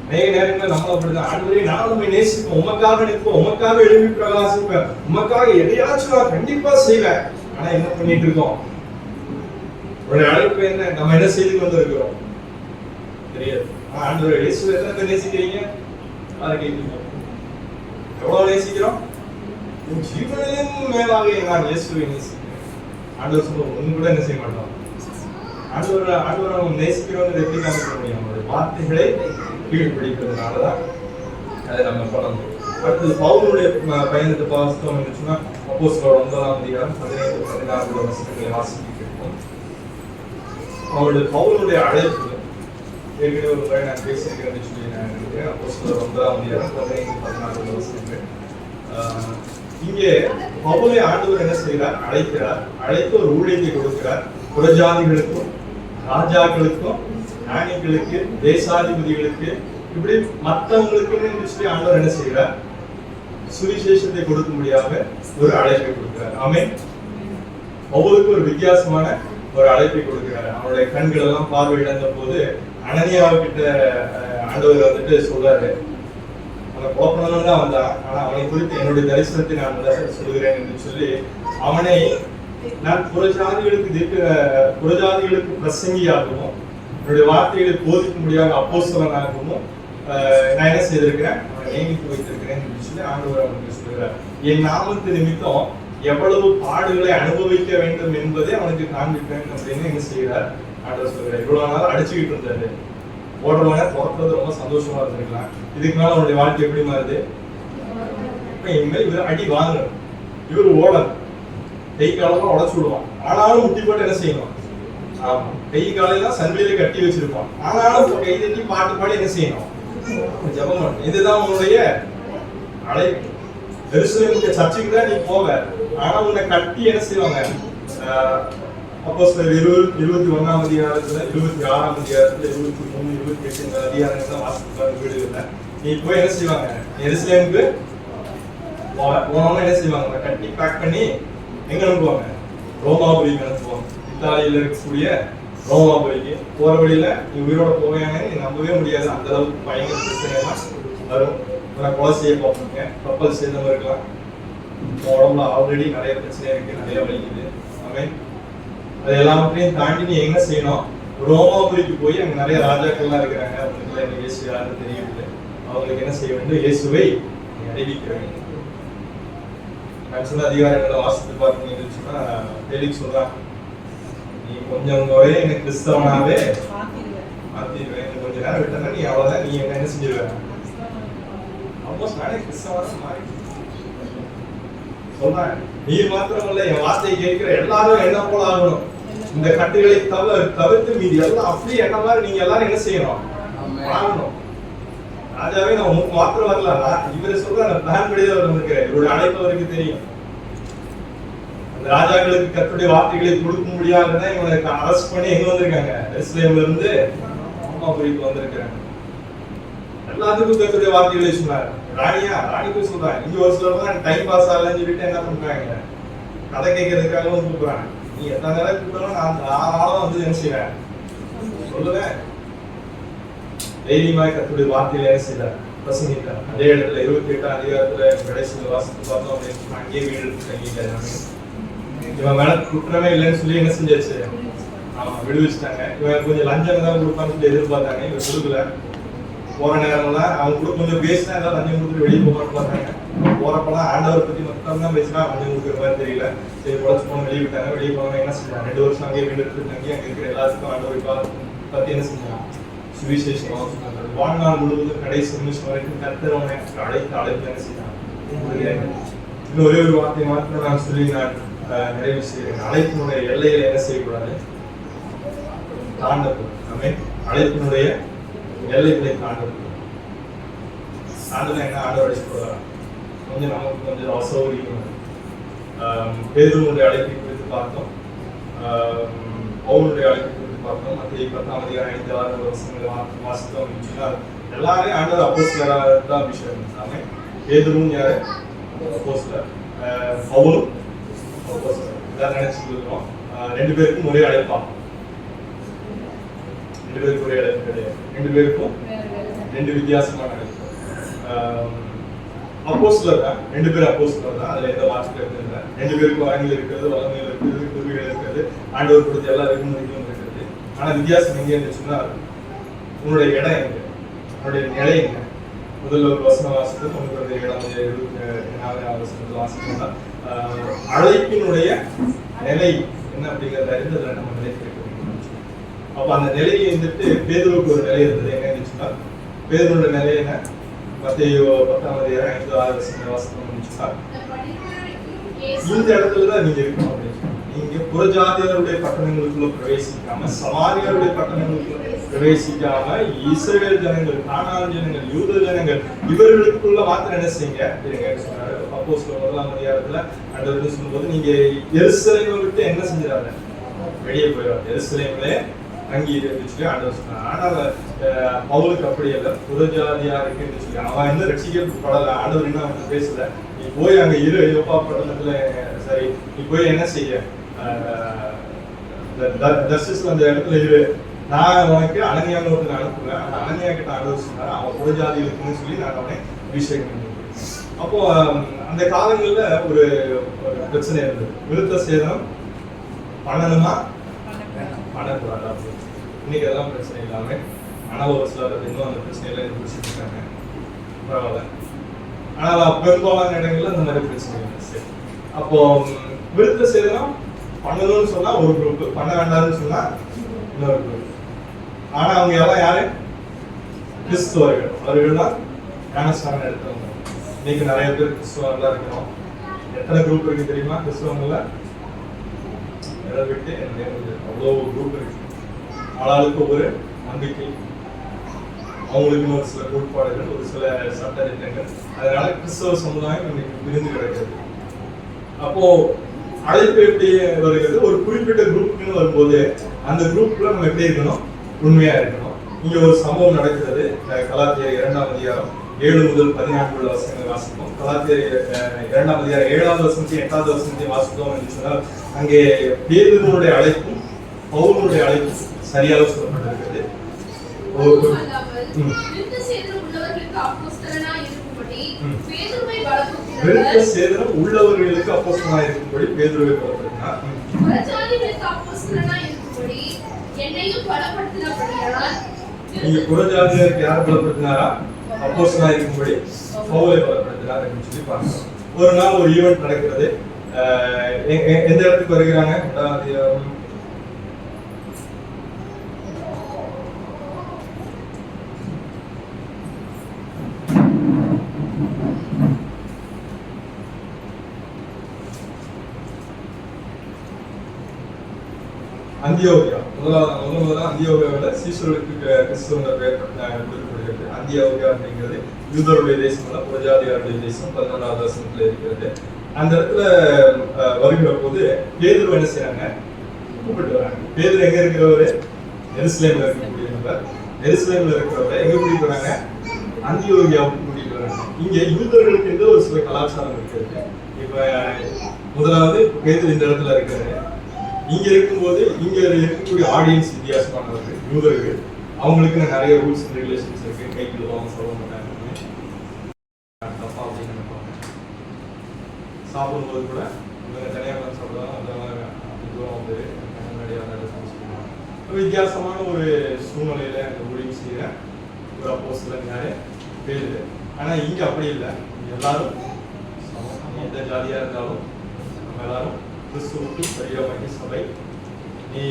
அநேக நேரங்கள் நம்ம அப்படிதான், ஆண்டவரே நான் உண்மை நேசிப்பேன், உமக்காக நிற்பேன், உமக்காக எழுப்பி பிரகாசிப்பேன், உமக்காக எதையாச்சும் நான் கண்டிப்பா செய்வேன். ஆனா என்ன பண்ணிட்டு இருக்கோம், ஒரு அழைப்பு என்ன, நம்ம என்ன செய்து கொண்டு இருக்கிறோம் தெரியாது. ஆண்டவரே இயேசு எத்தனை பேர் நேசிக்கிறீங்க, அதை கேட்கிறீங்க. எவ்வளவு நேசிக்கிறோம், ஜீவனிலும் மேலாக நான் இயேசுவை நேசிக்கிறேன். ஆண்டவர் சொல்ல ஒன்று கூட என்ன செய்ய மாட்டோம். ஆண்டவரை நேசிக்கிறோம் எப்படி காமிக்க முடியும், அவருடைய வார்த்தைகளை கீழ்பிடிக்கிறதுனாலதான் அதை நம்ம பண்ணணும். அடுத்தது பவுலுடைய பயணத்தை வாசித்தோம் இருந்துச்சுன்னா அப்போஸ்தலர் 9ஆம் அதிகாரம் 15-16 வசனங்களை வாசிக்க கேட்போம். அவருடைய பவுலுடைய அழைப்பு ஏற்கனவே ஒரு முறை நான் பேசியிருக்கிறேன்னு சொல்லி நான் நினைக்கிறேன். அப்போஸ்தலர் 9ஆம் அதிகாரம் 15-16 வசனங்கள். இங்கே பவுலை ஆண்டவர் என்ன செய்கிறார், அழைக்கிறார். அழைத்து ஒரு ஊழியத்தை கொடுக்கிறார். புறஜாதிகளுக்கும் ராஜாக்களுக்கும் ஞானிகளுக்கு தேசாதிபதிகளுக்கு இப்படி மற்றவங்களுக்கு சொல்லி ஆண்டவர் என்ன செய்கிறார், சுவிசேஷத்தை கொடுக்க முடியாத ஒரு அழைப்பை கொடுக்கிறார். ஆமென். பவுலுக்கு ஒரு வித்தியாசமான ஒரு அழைப்பை கொடுக்கிறார். அவனுடைய கண்கள் எல்லாம் பார்வையிழந்த போது அனனியாவுக்கிட்ட ஆண்டவர் வந்துட்டு சொல்றாரு, குழப்பம் தான் வந்தான், ஆனா அவனை குறித்து என்னுடைய தரிசனத்தை நான் சொல்கிறேன் என்று சொல்லி அவனை நான் புறஜாதிகளுக்கு பிரசங்கியாகவும் என்னுடைய வார்த்தைகளை போதிக்க முடியாத அப்போஸ்தலனாகவும் நான் என்ன செய்திருக்கிறேன், அவனை நியமித்து வைத்திருக்கிறேன் என்று சொல்லி ஆண்டவர் அவனுக்கு சொல்கிறார். என் நாமத்து நிமித்தம் எவ்வளவு பாடுகளை அனுபவிக்க வேண்டும் என்பதை அவனுக்கு காண்பிப்பேன் அப்படின்னு என்ன செய்கிறார் ஆண்டவர் சொல்கிறார். இவ்வளவு நாள் அடிச்சுக்கிட்டு இருந்தாரு, ஓடுறவன போறது ரொம்ப சந்தோஷமா இருந்திருக்கலாம். இதுக்கு மேல அவனுடைய வாழ்க்கை எப்படி மாறுது, இனிமேல் இவர் அடி வாங்கணும், இவர் ஓடணும், கை காலெல்லாம் உடச்சு விடுவான். ஆனாலும் முட்டி போட்டு என்ன செய்யணும், ஆமா கை காலையெல்லாம் சங்கிலியில கட்டி வச்சிருப்பான். ஆனாலும் கை தட்டி பாட்டு பாடி என்ன செய்யணும், ஜெபம் பண்ணணும். இதுதான் உன்னுடைய அழைப்பு. எருசலேமுக்கு சர்ச்சுக்கு தான் நீ போவ, ஆனா உன்னை கட்டி என்ன செய்வாங்க, அப்போஸ்தலர் 21ஆம் அதிகாரத்துல 26ஆம் அதிகாரத்துல 23, 28 அதிகாரத்துல வாசிப்பாங்க வீடுகள்ல. நீ போய் என்ன செய்வாங்க, எருசலேமுக்கு போனவங்க என்ன செய்வாங்க, கட்டி பேக் பண்ணி எங்க அனுப்புவாங்க, ரோமாபுரிக்கு அனுப்புவாங்க. இத்தாலியில இருக்கக்கூடிய ரோமாபுரிக்கு போற வழியில நீ உயிரோட போவேன்னு நீ நம்பவே முடியாது. அந்த அளவுக்கு பயங்கர பிரச்சனை எல்லாம் வரும். கொலை செய்ய பார்ப்பாங்க, கப்பல் சேதம் இருக்கலாம், உடம்புல ஆல்ரெடி நிறைய பிரச்சனை இருக்கு, நிறைய வலிக்குது. ஆமென். அது எல்லாத்தையும் தாண்டி நீ என்ன செய்யணும், ரோமாபுரிக்கு போய் அங்க நிறைய ராஜாக்கள்லாம் இருக்கிறாங்க, அவங்களுக்கு என்ன இயேசு யாருன்னு தெரியவில்லை, அவங்களுக்கு என்ன செய்ய வேண்டும், இயேசுவை நீ அறிவிக்க வேண்டும். சொன்ன அதிகாரங்களை வாசித்து பார்த்தீங்கன்னு சொன்னா ஃபெலிக்ஸ் சொல்றான், நீ கொஞ்சம் என்ன கிறிஸ்தவனாவே மாத்திடுவேன், கொஞ்ச நேரம் விட்டனா நீ அவ்வளவுதான், நீ என்ன செஞ்சிருவேன், ஆல்மோஸ்ட் நானே கிறிஸ்தவனா மாறி சொல்றேன். நீ மாத்திரமல்ல, என் வார்த்தையை கேட்கிற எல்லாரும் என்ன போல ஆகணும். இந்த கட்டுகளை தவிர்த்து மீதி எல்லாம் அப்படியே என்ன மாதிரி நீங்க எல்லாரும் என்ன செய்யணும், ஆகணும். ராஜாவே நான் உங்களுக்கு மாத்திரம் வரலாம், இவரை சொல்ற நான் பிளான் படிதான் வந்திருக்கிறேன், இவருடைய அழைப்பு அவருக்கு தெரியும். ராஜாக்களுக்கு கர்த்தருடைய வார்த்தைகளை கொடுக்க முடியாதுன்னா இவனுக்கு அரெஸ்ட் பண்ணி எங்க வந்திருக்காங்க? எருசலேம்ல இருந்து ரோமாபுரிக்கு வந்திருக்காங்க. எல்லாத்துக்கும் கர்த்தருடைய வார்த்தைகளை சொன்னார். ராணிக்கு சொல்றாங்க. இங்க ஒரு சிலர் தான் டைம் பாஸ் ஆகலன்னு சொல்லிட்டு என்ன பண்றாங்க, கதை கேட்கறதுக்காகவும் கூப்பிடுறாங்க. நீ எத்தனை நேரம் கூப்பிட்டாலும் நான் ஆளும் வந்து என்ன செய்வேன் சொல்லுவேன். தைரியமாக கர்த்தருடைய வார்த்தையில என்ன செய்தார்? பிரசங்கித்தார். அதே இடத்துல 28ஆம் அதிகாரத்துல கடைசியில் வாசித்து பார்த்தோம் அப்படின்னு அங்கேயே வீடு எடுத்து தங்கிட்டாங்க. இவன் மேல குற்றமே இல்லைன்னு சொல்லி என்ன செஞ்சாச்சு? ஆமா, விடுவிச்சிட்டாங்க. இவன் கொஞ்சம் லஞ்சம் தான் கொடுப்பான்னு சொல்லி எதிர்பார்த்தாங்க. இவன் கொடுக்கல. போற நேரம்லாம் அவங்க கூட கொஞ்சம் பேசினா ஏதாவது லஞ்சம் கொடுத்துட்டு வெளியே போகணும்னு பார்த்தாங்க. போறப்பெல்லாம் ஆண்டவர் பத்தி மட்டும் தான் பேசினா லஞ்சம் கொடுக்குற மாதிரி தெரியல. சரி உடச்சு போன வெளியே விட்டாங்க. வெளியே போனவங்க என்ன செஞ்சாங்க? 2 வருஷம் அங்கேயே வீடு எடுத்து தங்கி அங்க இருக்கிற எல்லாத்துக்கும் ஆண்டவர் பத்தி என்ன செஞ்சாங்க? சுவிசேஷம் சொன்னாங்க. வாழ்நாள் முழுவதும் கடைசி நிமிஷம் வரைக்கும் கர்த்தர் அவனை அழைத்து என்ன செய்யறாங்க. இன்னும் ஒரே ஒரு வார்த்தை மாத்திரம் நான் சொல்லி நான் நிறைவு செய்கிறேன். அழைப்பினுடைய எல்லையில என்ன செய்யக்கூடாது? தாண்டக்கூடாது. அழைப்பினுடைய எல்லைகளை தாண்டக்கூடாது. தாண்டனா என்ன? ஆண்டவர் அழைப்பு கொஞ்சம் நமக்கு கொஞ்சம் அசௌகரியம். பேதுருவுடைய அழைப்பை குறித்து பார்த்தோம், பவுலுடைய அழைப்பை குறித்து பார்த்தோம். மத்திய 10ஆம் அதிகாரம் 5-6 வசனங்களை வாசித்தோம். எல்லாரையும் ஆண்டவர் அப்போஸ்தலராக தான் அபிஷேகம். பேதுருவும் யாரு? அப்போஸ்தலர். பவுலும் அப்போஸ்தலர். எல்லாரும் நினைச்சுட்டு இருக்கோம். 2 பேருக்கும் ஒரே அழைப்பா? 2 பேருக்கும் ஒரே அழைப்பு கிடையாது. 2 பேருக்கும் 2 வித்தியாசமான அழைப்பு. அப்போஸ்தலர் தான், 2 பேரும் அப்போஸ்தலர் தான். அதுல எந்த மாற்று கருத்து இல்லை. 2 பேருக்கும் ஆங்கிலம் இருக்கிறது, வளமையில் இருக்கிறது, குருவிகள் இருக்கிறது, ஆண்டவர் கொடுத்த எல்லா வெகுமதிகளும் இருக்கிறது. ஆனா வித்தியாசம் எங்க இருந்துச்சுன்னா, உன்னுடைய இடம் எங்க, உன்னுடைய நிலை எங்க. முதல்ல ஒரு வசனம் வாசித்து 97 வசனத்தில் வாசித்தோம்னா அழைப்பினுடைய நிலை என்ன அப்படிங்கிறத அறிந்ததுல நம்ம நிலைத்திருக்க வேண்டும். அப்ப அந்த நிலையை வந்துட்டு பேதுருவுக்கு ஒரு நிலை இருந்தது. என்ன இருந்துச்சுன்னா, பேதுருவோட நிலை என்ன? மத்தேயு 10ஆம் அதிகாரம் 5-6 வசனங்களை வாசித்தோம்னு இருந்துச்சுன்னா, இந்த இடத்துல தான் நீங்க இருக்கணும் அப்படின்னு. நீங்க புறஜாதியருடைய பட்டணங்களுக்குள்ள பிரவேசிக்காம, சமாரியருடைய பட்டணங்களுக்குள்ள பிரவேசிக்காம, இஸ்ரவேல் ஜனங்கள், கானான் ஜனங்கள், யூத ஜனங்கள் இவர்களுக்குள்ள மாத்திரம் என்ன செய்யுங்க சொன்னாரு. அப்போஸ்தலர் 1ஆம் அதிகாரத்துல ஆண்டவர் சொல்லும்போது, நீங்க எருசலேமை விட்டு என்ன செஞ்சிடாத, வெளியே போயிடாது, எருசலேம்ல தங்கி இருந்து சொல்லி ஆண்டவர் சொன்னார். ஆனால் பவுலுக்கு அப்படி இல்லை. புறஜாதியா இருக்குன்னு சொல்லி அவன் இன்னும் ரட்சிக்கப்படல. ஆண்டவர் இன்னும் அவன் பேசல. நீ போய் அங்க இரு, யோப்பா பட்டணத்துல, சரி நீ போய் என்ன செய்ய, தர்சிஸ்ல அந்த இடத்துல இரு, நான் உனக்கு அனனியான்னு ஒருத்தர் அனுப்புவேன். அந்த அனனியா கிட்ட ஆண்டவர் சொன்னார், அவன் புறஜாதி இருக்குன்னு சொல்லி நான் அவனை அபிஷேகம் பண்ணிருக்கேன். அப்போ அந்த காலங்கள்ல ஒரு பிரச்சனை இருந்தது. விருத்த சேதனம் பண்ணணுமா பண்ணக்கூடாது அப்படின்னு. இன்னைக்கு அதெல்லாம் பிரச்சனை இல்லாம ஆனா ஒரு சிலர் இன்னும் அந்த பிரச்சனையில பிடிச்சிட்டு இருக்காங்க. பரவாயில்ல. ஆனால் பெரும்பாலான இடங்கள்ல அந்த மாதிரி பிரச்சனை இல்லை. சரி, அப்போ விருத்த சேதனம் பண்ணணும்னு சொன்னா ஒரு குரூப், பண்ண வேண்டாம்னு சொன்னா இன்னொரு குரூப். ஆனா அவங்க எல்லாம் யாரு? கிறிஸ்துவர்கள். அவர்கள் தான் ஞானஸ்நானம் எடுத்தவங்க. இன்னைக்கு நிறைய பேர் கிறிஸ்துவர்களா இருக்கிறோம். எத்தனை குரூப் இருக்கு தெரியுமா கிறிஸ்துவங்கள்ல? விட்டு அவ்வளோ குரூப் இருக்கு. ஆளாளுக்கு ஒரு நம்பிக்கை, அவங்களுக்கு ஒரு சில கோட்பாடுகள், ஒரு சில சட்ட திட்டங்கள். அதனால கிறிஸ்தவ சமுதாயம் இன்னைக்கு விரிந்து கிடக்கிறது. அப்போ அழைப்பு எப்படி வருகிறது? ஒரு குறிப்பிட்ட குரூப்புக்குன்னு வரும்போது அந்த குரூப்ல நம்ம எப்படி இருக்கணும்? உண்மையா இருக்கணும். இங்க ஒரு சம்பவம் நடக்கிறது. கலாத்தியர் 2ஆம் அதிகாரம் 7 முதல் 14 உள்ள வசனங்களை வாசிப்போம். கலாத்தியர் 2ஆம் அதிகாரம் 7வது வசனத்தையும் 8வது வசனத்தையும் வாசித்தோம் என்று சொன்னால், அங்கே பேதுருவுடைய அழைப்பும் பவுலுடைய அழைப்பும் சரியாக சொல்லப்பட்டிருக்கிறது. விருத்த சேதனம் உள்ளவர்களுக்கு அப்போஸ்தலனாய் இருக்கும்படி பேதுருவை பலப்படுத்தினார். புறஜாதிகளுக்கு அப்போஸ்தலனாய் இருக்கும்படி என்னையும் பலப்படுத்தினபடியால், நீங்க புறஜாதிகளுக்கு யார் பலப்படுத்தினாரா? அப்போஸ்தலனாய் இருக்கும்படி பவுலை பலப்படுத்தினார் அப்படின்னு சொல்லி பார்க்கிறோம். ஒரு நாள் ஒரு ஈவென்ட் நடக்கிறது. எந்த இடத்துக்கு வருகிறாங்க? அந்தியோகியா. முதல்ல அந்தியோகியாவில சீசர்களுக்கு கிறிஸ்துவ பெயர் கொடுக்கப்படுகிறது. அந்தியோகியா அப்படிங்கிறது யூதருடைய தேசம் அல்ல, புறஜாதியாருடைய தேசம். 11வது வசனத்துல இருக்கிறது. அந்த இடத்துல வருகிற போது பேதுரு என்ன செய்யறாங்க, கூப்பிட்டு வராங்க. பேதுரு எங்க இருக்கிறவரு? எருசலேம்ல இருக்கக்கூடியவர். எருசலேம்ல இருக்கிறவரை எங்க கூட்டிட்டு வராங்க? அந்தியோகியாவுக்கு கூட்டிட்டு வராங்க. இங்க யூதர்களுக்கு என்று ஒரு சில கலாச்சாரம் இருக்கிறது. இப்ப முதலாவது பேதுரு இந்த இடத்துல இருக்காரு. இங்க இருக்கும்போது இங்க இருக்கக்கூடிய ஆடியன்ஸ் வித்தியாசமானவர்கள், யூதர்கள். அவங்களுக்கு நிறைய ரூல்ஸ் அண்ட் ரெகுலேஷன்ஸ் இருக்கு. கைக்கு அவங்க சொல்ல மாட்டாங்க, தப்பா அப்படின்னு நினைப்பாங்க. சாப்பிடும்போது கூட இவங்க தனியாக பார்த்து சாப்பிடுவாங்க, வந்து வித்தியாசமான ஒரு சூழ்நிலையில அந்த ஊழியம் செய்யற ஒரு அப்போஸ்தலன் யாரு? பேதுரு. ஆனா இங்க அப்படி இல்லை. எல்லாரும் எந்த ஜாதியா இருந்தாலும் நம்ம எல்லாரும் கிறிஸ்துவுக்கு சரீரமாகிய சபை. நீ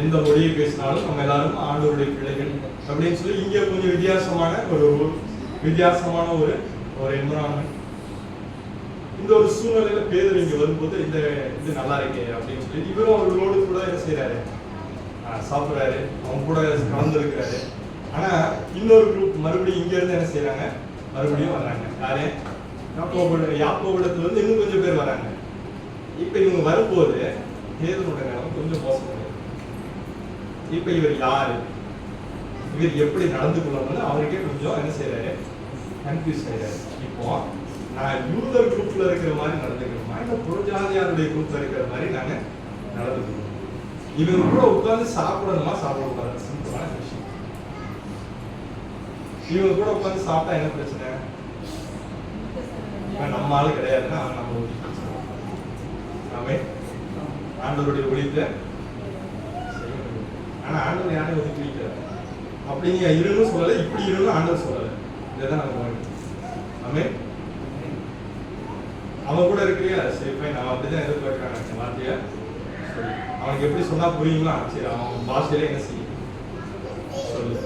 எந்த மொழியை பேசினாலும் நம்ம எல்லாரும் ஆண்டவருடைய பிள்ளைகள் அப்படின்னு சொல்லி இங்க கொஞ்சம் வித்தியாசமான ஒரு என்விரான்மெண்ட். இந்த ஒரு சூழ்நிலையில பேதுரு இங்க வரும்போது இது நல்லா இருக்கே அப்படின்னு சொல்லி இவரும் அவர்களோடு கூட என்ன செய்யறாரு, சாப்பிடுறாரு, அவங்க கூட கலந்துருக்கிறாரு. ஆனா இன்னொரு குரூப் மறுபடியும் இங்க இருந்து என்ன செய்யறாங்க, மறுபடியும் வர்றாங்க. யாரு? யாக்கோபிடத்துல இருந்து இன்னும் கொஞ்சம் பேர் வராங்க. இப்ப இவங்க வரும்போது பேதுருவோட நிலைமை கொஞ்சம் மோசம். இப்ப இவர் யாரு, இவர் எப்படி நடந்து கொள்ளணும்னு அவருக்கே கொஞ்சம் என்ன செய்யறாரு, கன்ஃபியூஸ் ஆயிடாரு. இப்போ நான் யூதர் குரூப்ல இருக்கிற மாதிரி நடந்துக்கணுமா, இல்ல புறஜாதியாருடைய குரூப்ல இருக்கிற மாதிரி நாங்க நடந்துக்கணும்? இவங்க கூட உட்கார்ந்து சாப்பிடணுமா, சாப்பிடக்கூடாது? சிம்பிளான விஷயம். இவங்க கூட உட்கார்ந்து சாப்பிட்டா என்ன பிரச்சனை? நம்ம ஆளு கிடையாதுன்னா நம்ம ஆண்டவருடைய ஒழித்த. ஆனா ஆண்டவர் யாரையும் ஒதுக்கி வைக்கிறார். அப்படி நீங்க இருன்னு சொல்லல, இப்படி இருன்னு ஆண்டவர் சொல்லல. இதுதான் நம்ம அவன் கூட இருக்கிறியா, சரி போய் நான் அப்படிதான் எதிர்பார்க்கிறேன் வார்த்தையா. சரி, அவனுக்கு எப்படி சொன்னா புரியுங்களா? சரி, அவன் பாஷையில என்ன செய்யும் சொல்லு.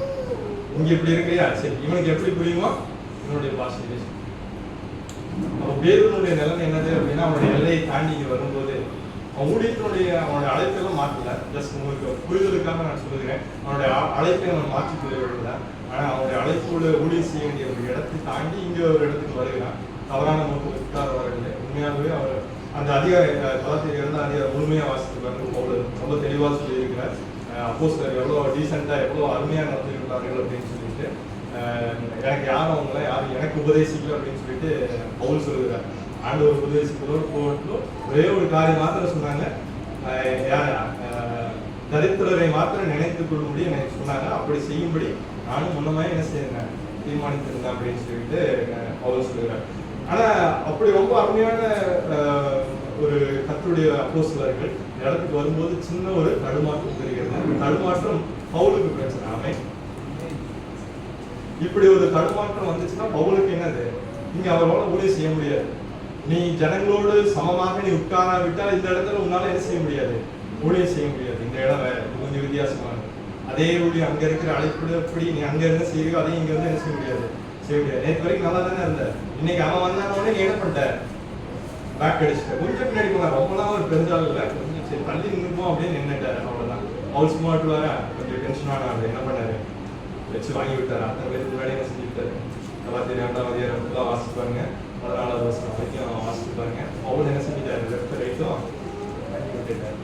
இங்க எப்படி இருக்கிறியா, சரி இவனுக்கு எப்படி புரியுமா? இவனுடைய பாஷையிலே. அவன் பேருனுடைய நிலைமை என்னது அப்படின்னா, அவனுடைய எல்லையை தாண்டி இங்க வரும்போது அவன் ஊழியத்தினுடைய அவனுடைய அழைப்பெல்லாம் மாற்றல. ஜஸ்ட் உங்களுக்கு புரிதலுக்காக நான் சொல்லுகிறேன். அவனுடைய அழைப்பை அவன் மாற்றி கொள்ளவில்லை. ஆனா அவனுடைய அழைப்போடு ஊழியம் செய்ய வேண்டிய ஒரு இடத்தை தாண்டி இங்க ஒரு இடத்துக்கு வருகிறான். தவறான நோக்கத்துக்காக வரவில்லை. உண்மையாகவே அவர் அந்த களத்தில் இருந்த அதிகாரம் முழுமையாக வாசித்து ரொம்ப தெளிவாக சொல்லியிருக்கிறார். அப்போஸ்தலர் எவ்வளோ டீசெண்டாக எவ்வளோ அருமையாக நடத்திருக்கிறார்கள் அப்படின்னு சொல்லிட்டு, எனக்கு யாரும் அவங்கள யாரும் எனக்கு உபதேசிக்கல அப்படின்னு சொல்லிட்டு பவுல் சொல்லுகிறார். ஆண்டவர் உபதேசிக்கிறதோடு போகட்டும், ஒரே ஒரு காரியம் மாத்திரம் சொன்னாங்க. தரித்திரரை மாத்திரம் நினைத்துக் கொள்ளும்படி எனக்கு சொன்னாங்க. அப்படி செய்யும்படி நானும் முன்னமே என்ன செய்யறேன் தீர்மானித்திருந்தேன் அப்படின்னு சொல்லிட்டு பவுல் சொல்லுகிறார். ஆனா அப்படி ரொம்ப அருமையான ஒரு கர்த்தருடைய அப்போஸ்தலர்கள் இடத்துக்கு வரும்போது சின்ன ஒரு தடுமாற்றம் தெரிகிறது. தடுமாற்றம் பவுலுக்கு பிரச்சனை. ஆமே, இப்படி ஒரு தடுமாற்றம் வந்துச்சுன்னா பவுலுக்கு என்னது, நீங்க அவரோட ஊழியம் செய்ய முடியாது. நீ ஜனங்களோடு சமமாக நீ உட்காராவிட்டால் இந்த இடத்துல உன்னால என்ன செய்ய முடியாது, ஊழியம் செய்ய முடியாது. இந்த இடம் கொஞ்சம் வித்தியாசமானது. அதே ஊழியம் அங்க இருக்கிற அழைப்பு நீ அங்க இருந்து செய்யோ, அதையும் இங்க இருந்து என்ன செய்ய முடியாது, செய்ய முடியாது. நேற்று வரைக்கும் நல்லா தானே இருந்த, இன்னைக்கு அவன் வந்தானே நீ என்ன பண்ணிட்ட, பேக் அடிச்சுட்ட. கொஞ்சம் பின்னாடி போனா, ரொம்பலாம் ஒரு பெருஞ்சாள் இல்லை, கொஞ்சம் சரி தள்ளி நின்றுப்போம் அப்படின்னு நின்றுட்டாரு. அவ்வளவுதான். அவர் சும்மா விட்டுவார கொஞ்சம் டென்ஷனான ஆள் என்ன பண்ணாரு, வச்சு வாங்கி விட்டாரு. அத்தனை பேருக்கு முன்னாடி என்ன செஞ்சுட்டாரு. கலாத்தி 2ஆம் அதிகாரம் வாசிப்பாருங்க, 14வது வசனம் வரைக்கும் வாசித்து பாருங்க. அவர் என்ன செஞ்சுட்டாரு, லெஃப்ட் ரைட்டும் வாங்கி விட்டுட்டாரு.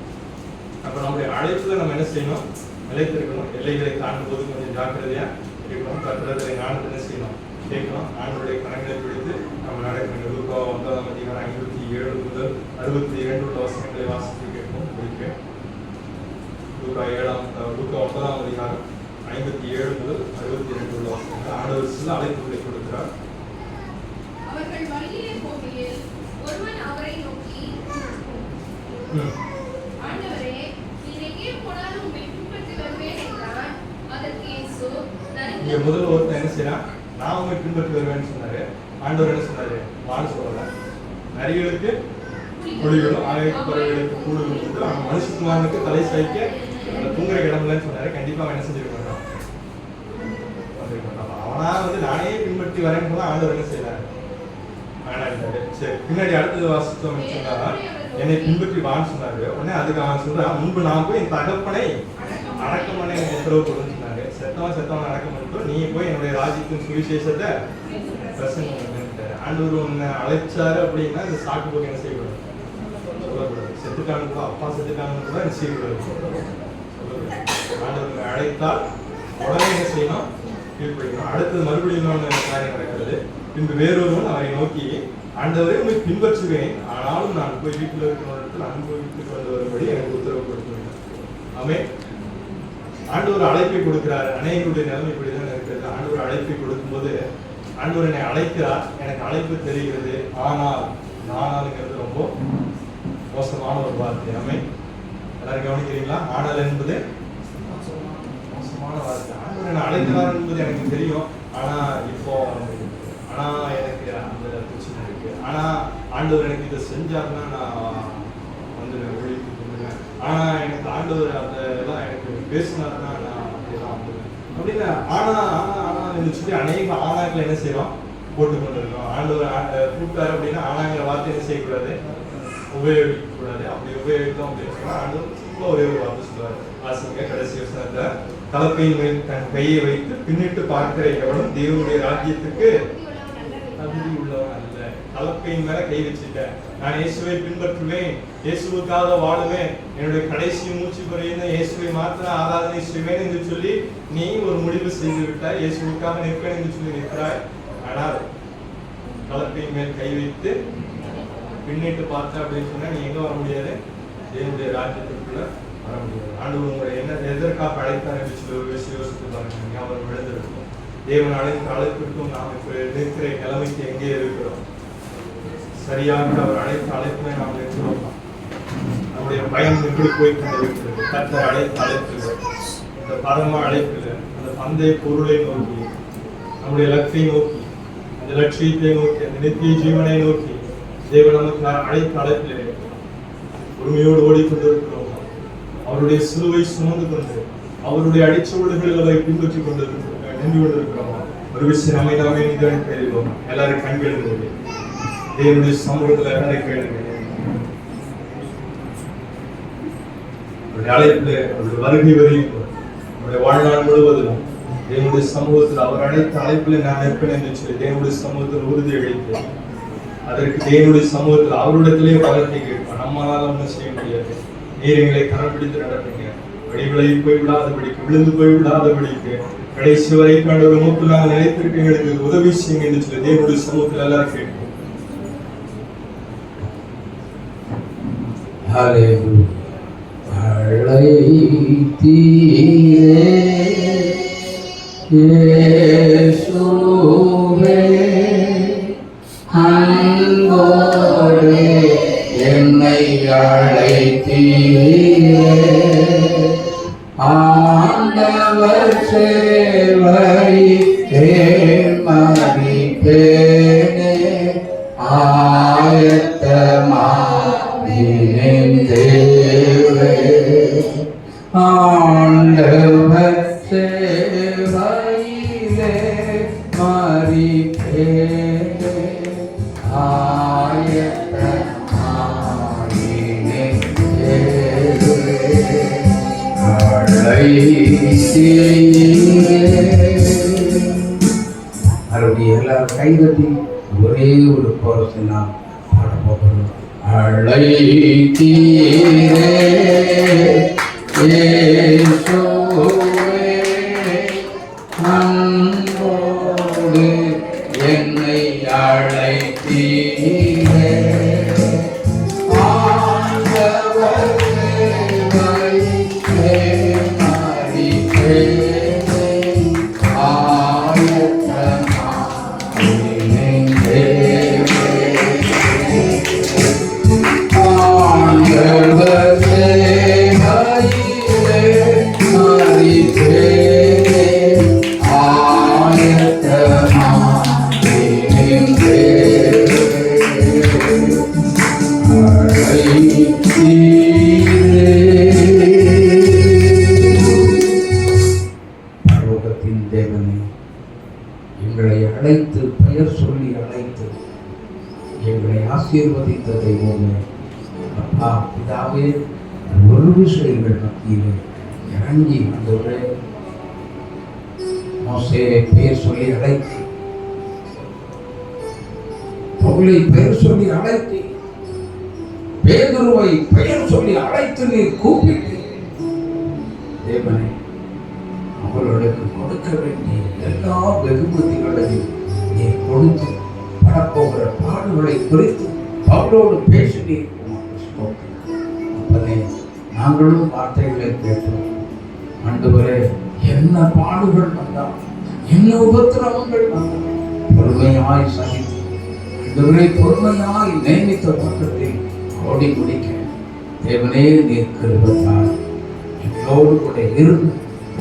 அப்ப நம்முடைய அழைப்புல நம்ம என்ன செய்யணும், நிலைத்திருக்கணும். எல்லைகளை தாண்டும் போது கொஞ்சம் ஜாக்கிரதையா இருக்கணும். கர்த்தரை ஞானத்தை என்ன செய்யணும், கேட்கணும். ஆண்டவருடைய கணங்களை பிடித்து நம்ம நடக்கணும். லூக்கா 9ஆம் அதிகாரம் 57 முதல் 62 உள்ள வசனங்களை வாசித்து கேட்போம், முடிப்பேன். லூக்கா 9ஆம் அதிகாரம் 57 முதல் 62 உள்ள வசனங்கள். ஆண்டவர் சில அழைப்புகளை கொடுக்கிறார். அவர்கள் வழியிலே போகையில் ஒருவன் அவரை நோக்கி, ஆண்டவரே, நீர் எங்கே போனாலும் உம்மை பின்பற்றி வருவேன் என்றான். அதற்கு இயேசு, இங்க முதல்ல ஒருத்தன் என்ன செய்யறான், நான் உண்மை பின்பற்றி வருவேன்னு சொன்னாரு. ஆண்டவர் என்ன சொன்னாரு, வான்னு சொல்லல. நரிகளுக்கு குழிகளும் ஆயிரத்து பறவைகளுக்கு கூடுகளும் கொடுத்து அவன் மனுஷகுமாரனுக்கு தலை சாய்க்க அந்த தூங்குற இடம்லன்னு சொன்னாரு. கண்டிப்பா அவன் என்ன செஞ்சிருக்க மாட்டான், அவனா வந்து நானே பின்பற்றி வரேன்னு சொன்னா ஆண்டவர் என்ன செய்யறாரு, வேணாண்டாரு. சரி, பின்னாடி அடுத்தது வாசித்தோம் சொன்னா, என்னை பின்பற்றி வான்னு சொன்னாரு. உடனே அதுக்கு அவன் சொல்றான், முன்பு நான் போய் என் தகப்பனை அடக்கம் பண்ண எனக்கு உத்தரவு கொடுன்னு சொன்னாரு. செத்தவன் அடக்கம் பண்ணிட்டு நீ போய் என்னுடைய ராஜ்யத்தின் சுவிசேஷத்தை பிரசங்கம் பண்ணிட்டாரு. ஆண்டவர் உன்னை அழைச்சாரு அப்படின்னா இந்த சாக்கு போக்கு என்ன செய்யக்கூடாது, சொல்லக்கூடாது. செத்துட்டாங்க கூட, அப்பா செத்துட்டாங்கன்னு கூட என்ன செய்யக்கூடாது, சொல்லக்கூடாது. ஆண்டவர் அழைத்தால் உடனே என்ன செய்யணும், கீழ்ப்படிக்கணும். அடுத்தது மறுபடியும் இன்னொன்று காரியம் நடக்கிறது. பின்பு வேறொருவன் அவரை நோக்கி, ஆண்டவரே உங்களை பின்பற்றுவேன், ஆனாலும் நான் போய் வீட்டில் இருக்கிற இடத்துல அனுபவித்துக் கொண்டு வரும்படி எனக்கு உத்தரவு கொடுத்துருவேன். ஆமென். ஆண்டவர் அழைப்பை கொடுக்கிறார். அநேகருடைய நிலைமை இப்படிதான் இருக்கிறது. ஆண்டவர் அழைப்பை கொடுக்கும்போது ஆண்டவர் என்னை அழைக்கிறார், எனக்கு அழைப்பு தெரிகிறது, ஆனாலுங்கிறது ரொம்ப மோசமான ஒரு வார்த்தை. ஆமென். எல்லாரும் கவனிக்கிறீங்களா? ஆனால் என்பது மோசமான வார்த்தை. ஆண்டவர் என்னை அழைக்கிறார் என்பது எனக்கு தெரியும், ஆனா எனக்கு அந்த பிரச்சனை இருக்கு, ஆனா ஆண்டவர் எனக்கு இதை செஞ்சாருன்னா நான் வந்து ஒழித்து கொண்டுவேன், ஆனா எனக்கு ஆண்டவர் அந்த எல்லாம் எனக்கு பேசினாருன்னா நான் அப்படியெல்லாம் வந்துடுவேன் அப்படின்னு ஆனா சொல்லி அநேக ஆனாக்களை என்ன செய்யறோம், போட்டுக்கொண்டு இருக்கோம். ஆண்டவர் கூப்பிட்டாரு அப்படின்னா ஆனாங்கிற வார்த்தை என்ன செய்யக்கூடாது, உபயோகிக்க கூடாது. அப்படி உபயோகித்தோம் அப்படின்னு சொன்னா ஆண்டவர் ஒரே ஒரு வார்த்தை சொல்லுவார். வாசிங்க கடைசி வசனத்துல, கலப்பையின் மேல் தன் கையை வைத்து பின்னிட்டு பார்க்கிற எவனும் தேவனுடைய ராஜ்யத்துக்கு தகுதி உள்ளவன் அல்ல. கலப்பையின் மேல கை வச்சுட்டேன், நான் இயேசுவை பின்பற்றுவேன், இயேசுவுக்காக வாழுவேன், என்னுடைய கடைசி மூச்சு குறைந்த இயேசுவை மாத்திரம் ஆராதனை செய்வேன் என்று சொல்லி நீ ஒரு முடிவு செய்து விட்டாய், இயேசுவுக்காக நிற்பேன் என்று சொல்லி நிற்கிறாய். ஆனால் கலப்பையின் மேல் கை வைத்து பின்னிட்டு பார்த்தா அப்படின்னு சொன்னா நீ எங்க வர முடியாது, தேவனுடைய ராஜ்யத்திற்குள்ள வர முடியாது. ஆண்டவர் உங்களை என்ன எதற்காக அழைத்தார் என்று சொல்லி ஒரு விஷயம் யோசித்து பாருங்க. அவர் விழுந்திருக்கும். தேவன் அழைத்த அழைப்பிற்கும் நாம் இப்ப இருக்கிற நிலைமைக்கு எங்கே இருக்கிறோம்? சரியாக அவர் அழைத்த அழைப்புமே நாம் இருக்கிறோம். நம்முடைய பயன் எப்படி போய் கொண்டிருக்கிறது? கர்த்தர் அழைத்த அழைப்பு, இந்த பரம அழைப்பில் அந்த பந்தய பொருளை நோக்கி, நம்முடைய லட்சியை நோக்கி, அந்த லட்சியத்தை நோக்கி, அந்த நித்திய ஜீவனை நோக்கி தேவன் நமக்கு அழைத்த அழைப்பிலே உரிமையோடு ஓடிக்கொண்டிருக்கிறோம். அவருடைய சிலுவை சுமந்து கொண்டு அவருடைய அடிச்சுவடுகளில் அதை பின்பற்றி கொண்டிருக்கிறோம், நின்று கொண்டிருக்கிறோம். ஒரு விஷயம் நம்மை நாமே நிதானம் கேள்வோம். எல்லாரும் கண்கள் மூடி தேவனுடைய சமூகத்தில் எல்லாரும் கேளுங்க. அவருடைய அழைப்பு, அவருடைய வருகை வரையும் அவருடைய வாழ்நாள் முழுவதும் தேவனுடைய சமூகத்தில் அவர் அழைத்த அழைப்பில் நான் நிற்பேன் என்று சொல்லி தேவனுடைய சமூகத்தில் உறுதி அளித்து அதற்கு தேவனுடைய சமூகத்தில் அவருடத்திலே பலத்தை கேட்பான். நம்மளால ஒன்றும் செய்ய முடியாது. நீர் எங்களை கரம் பிடித்து நடப்பீங்க, வழிவிலகி போய் விடாதபடிக்கு, விழுந்து போய் விடாதபடிக்கு, கடைசி வரைக்கும் ஒரு மூப்பு நாங்கள் நிலைத்திருக்க எங்களுக்கு உதவி செய்யுங்க என்று சொல்லி தேவனுடைய சமூகத்தில் எல்லாரும் கேட்போம். என்னை அழைத்தீரே, ஆண்டவர் சேவை மதிப்பேனே, ஆயத்தமானேவே, ஆண்டவர் சேவையிலே மதிப்பேனே, மறுபடியும் எல்லாரும் கைதட்டி ஒரே ஒரு கோரஸ் நாம் பாட போகிறோம். அழைத்தீரே இயேசுவே, அன்போடு என்னை அழைத்தீரே, அழைத்து பெயர் சொல்லி அழைத்து எங்களை ஆசீர்வதித்த தெய்வமே, அப்பா பிதாவே, ஒரு விஷயங்கள் மத்தியிலே இறங்கி வந்தவரே, மோசே பெயர் சொல்லி அழைத்து பவுலை பெயர் சொல்லி அழைத்து, பேதுருவை பெயர் சொல்லி அழைத்து நீர் கூப்பிட்டு, தேவனே அவர்களுக்கு கொடுக்க வேண்டிய எல்லா வெகுமதிகளையும் நீ கொடுத்து படப்போகிற பாடுகளை குறித்து அவரோடு பேசி அப்பனே நாங்களும் வார்த்தைகளை கேட்டோம். ஆண்டவரே, என்ன பாடுகள் வந்தால், என்ன உபத்திரவங்கள் வந்தால் பொறுமையாய் சகித்து, ஆண்டவரே பொறுமையாய் நியமித்த பக்கத்தை ஓடி முடிக்க தேவனே நீர் கிருபையாய் எங்களோடு கூட இருந்து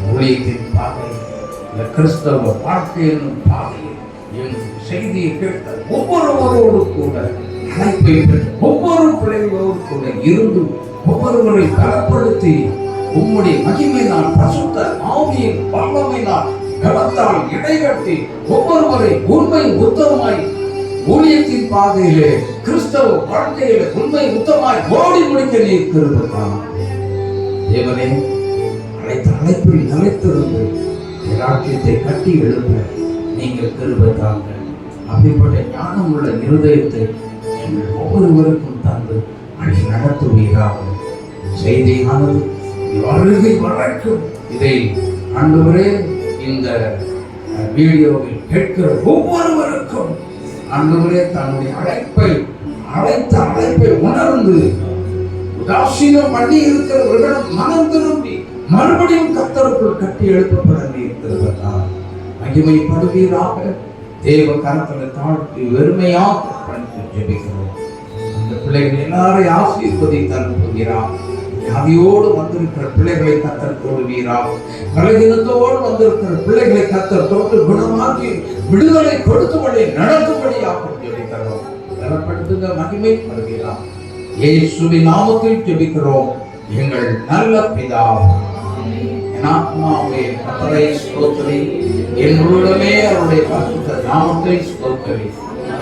ஊழியத்தின் பாதையில், இந்த கிறிஸ்தவ வாழ்க்கையின் பாதையில் என் செய்தியை கேட்ட ஒவ்வொருவரோடு கூட அழைப்பை பெற்று ஒவ்வொரு பிள்ளைகளோடு கூட இருந்து ஒவ்வொருவரை பலப்படுத்தி உம்முடைய மகிமையினால் பசுத்த ஆவியின் வல்லமையினால் கலத்தால் இடைகட்டி ஒவ்வொருவரை உண்மை உத்தமமாய் ஊழியத்தின் பாதையிலே கிறிஸ்தவ வாழ்க்கையிலே உண்மை உத்தமாய் ஓடி முடிக்க நீர் கிருபையாய் தேவனே அழைத்த அழைப்பில் நிலைத்திருந்து ராஜ்யத்தை கட்டி எழுப்ப நீங்கள் கிருபை தாங்க. அப்படிப்பட்ட ஞானம் உள்ள இருதயத்தை எங்கள் ஒவ்வொருவருக்கும் தந்து வழி நடத்துவீராக. செய்தியானது வருகை வரைக்கும் இதை ஆண்டவரே இந்த வீடியோவில் கேட்கிற ஒவ்வொருவருக்கும் ஆண்டவரே தன்னுடைய அழைத்த அழைப்பை உணர்ந்து உதாசீனம் பண்ணி இருக்கிறவர்களிடம் மனம் திரும்பி மறுபடியும் கர்த்தருக்குள் கட்டி எழுப்பப்பட இருக்கிறதா மகிமைப்படுவீராக. தேவ கரத்தில் தாழ்த்தி வெறுமையாக பணித்து ஜெபிக்கிறோம். அந்த பிள்ளைகள் எல்லாரையும் ஆசீர்வதித்து அனுப்புகிறார். வியாதியோடு வந்திருக்கிற பிள்ளைகளை கர்த்தர் தொடுவீராக. பலவீனத்தோடு வந்திருக்கிற பிள்ளைகளை கர்த்தர் தொட்டு குணமாக்கி விடுதலை கொடுத்தபடி நடத்தும்படியாக ஜெபிக்கிறோம். பலப்படுத்துங்க, மகிமைப்படுவீராக. இயேசுவின் நாமத்தில் ஜெபிக்கிறோம் எங்கள் நல்ல பிதாவே. என் ஆத்மாவே கர்த்தரை ஸ்தோத்திரி, என் உள்ளமே அவருடைய பரிசுத்த நாமத்தை ஸ்தோத்திரி.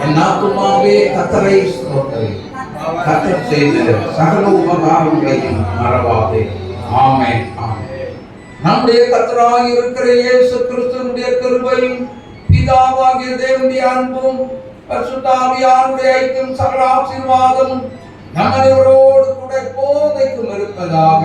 என் ஆத்மாவே கர்த்தரை ஸ்தோத்திரி, கர்த்தர் செய்த சகல உபகாரங்களையும் மறவாதே. ஆமென், ஆமென். நம்முடைய கர்த்தராய் இருக்கிற இயேசு கிறிஸ்துவினுடைய கிருபையும் பிதாவாகிய தேவனுடைய அன்பும் பரிசுத்த ஆவியானவருடைய ஐக்கியம் சகல ஆசீர்வாதமும் நம்மளோடு கூட எப்போதைக்கும் இருப்பதாக.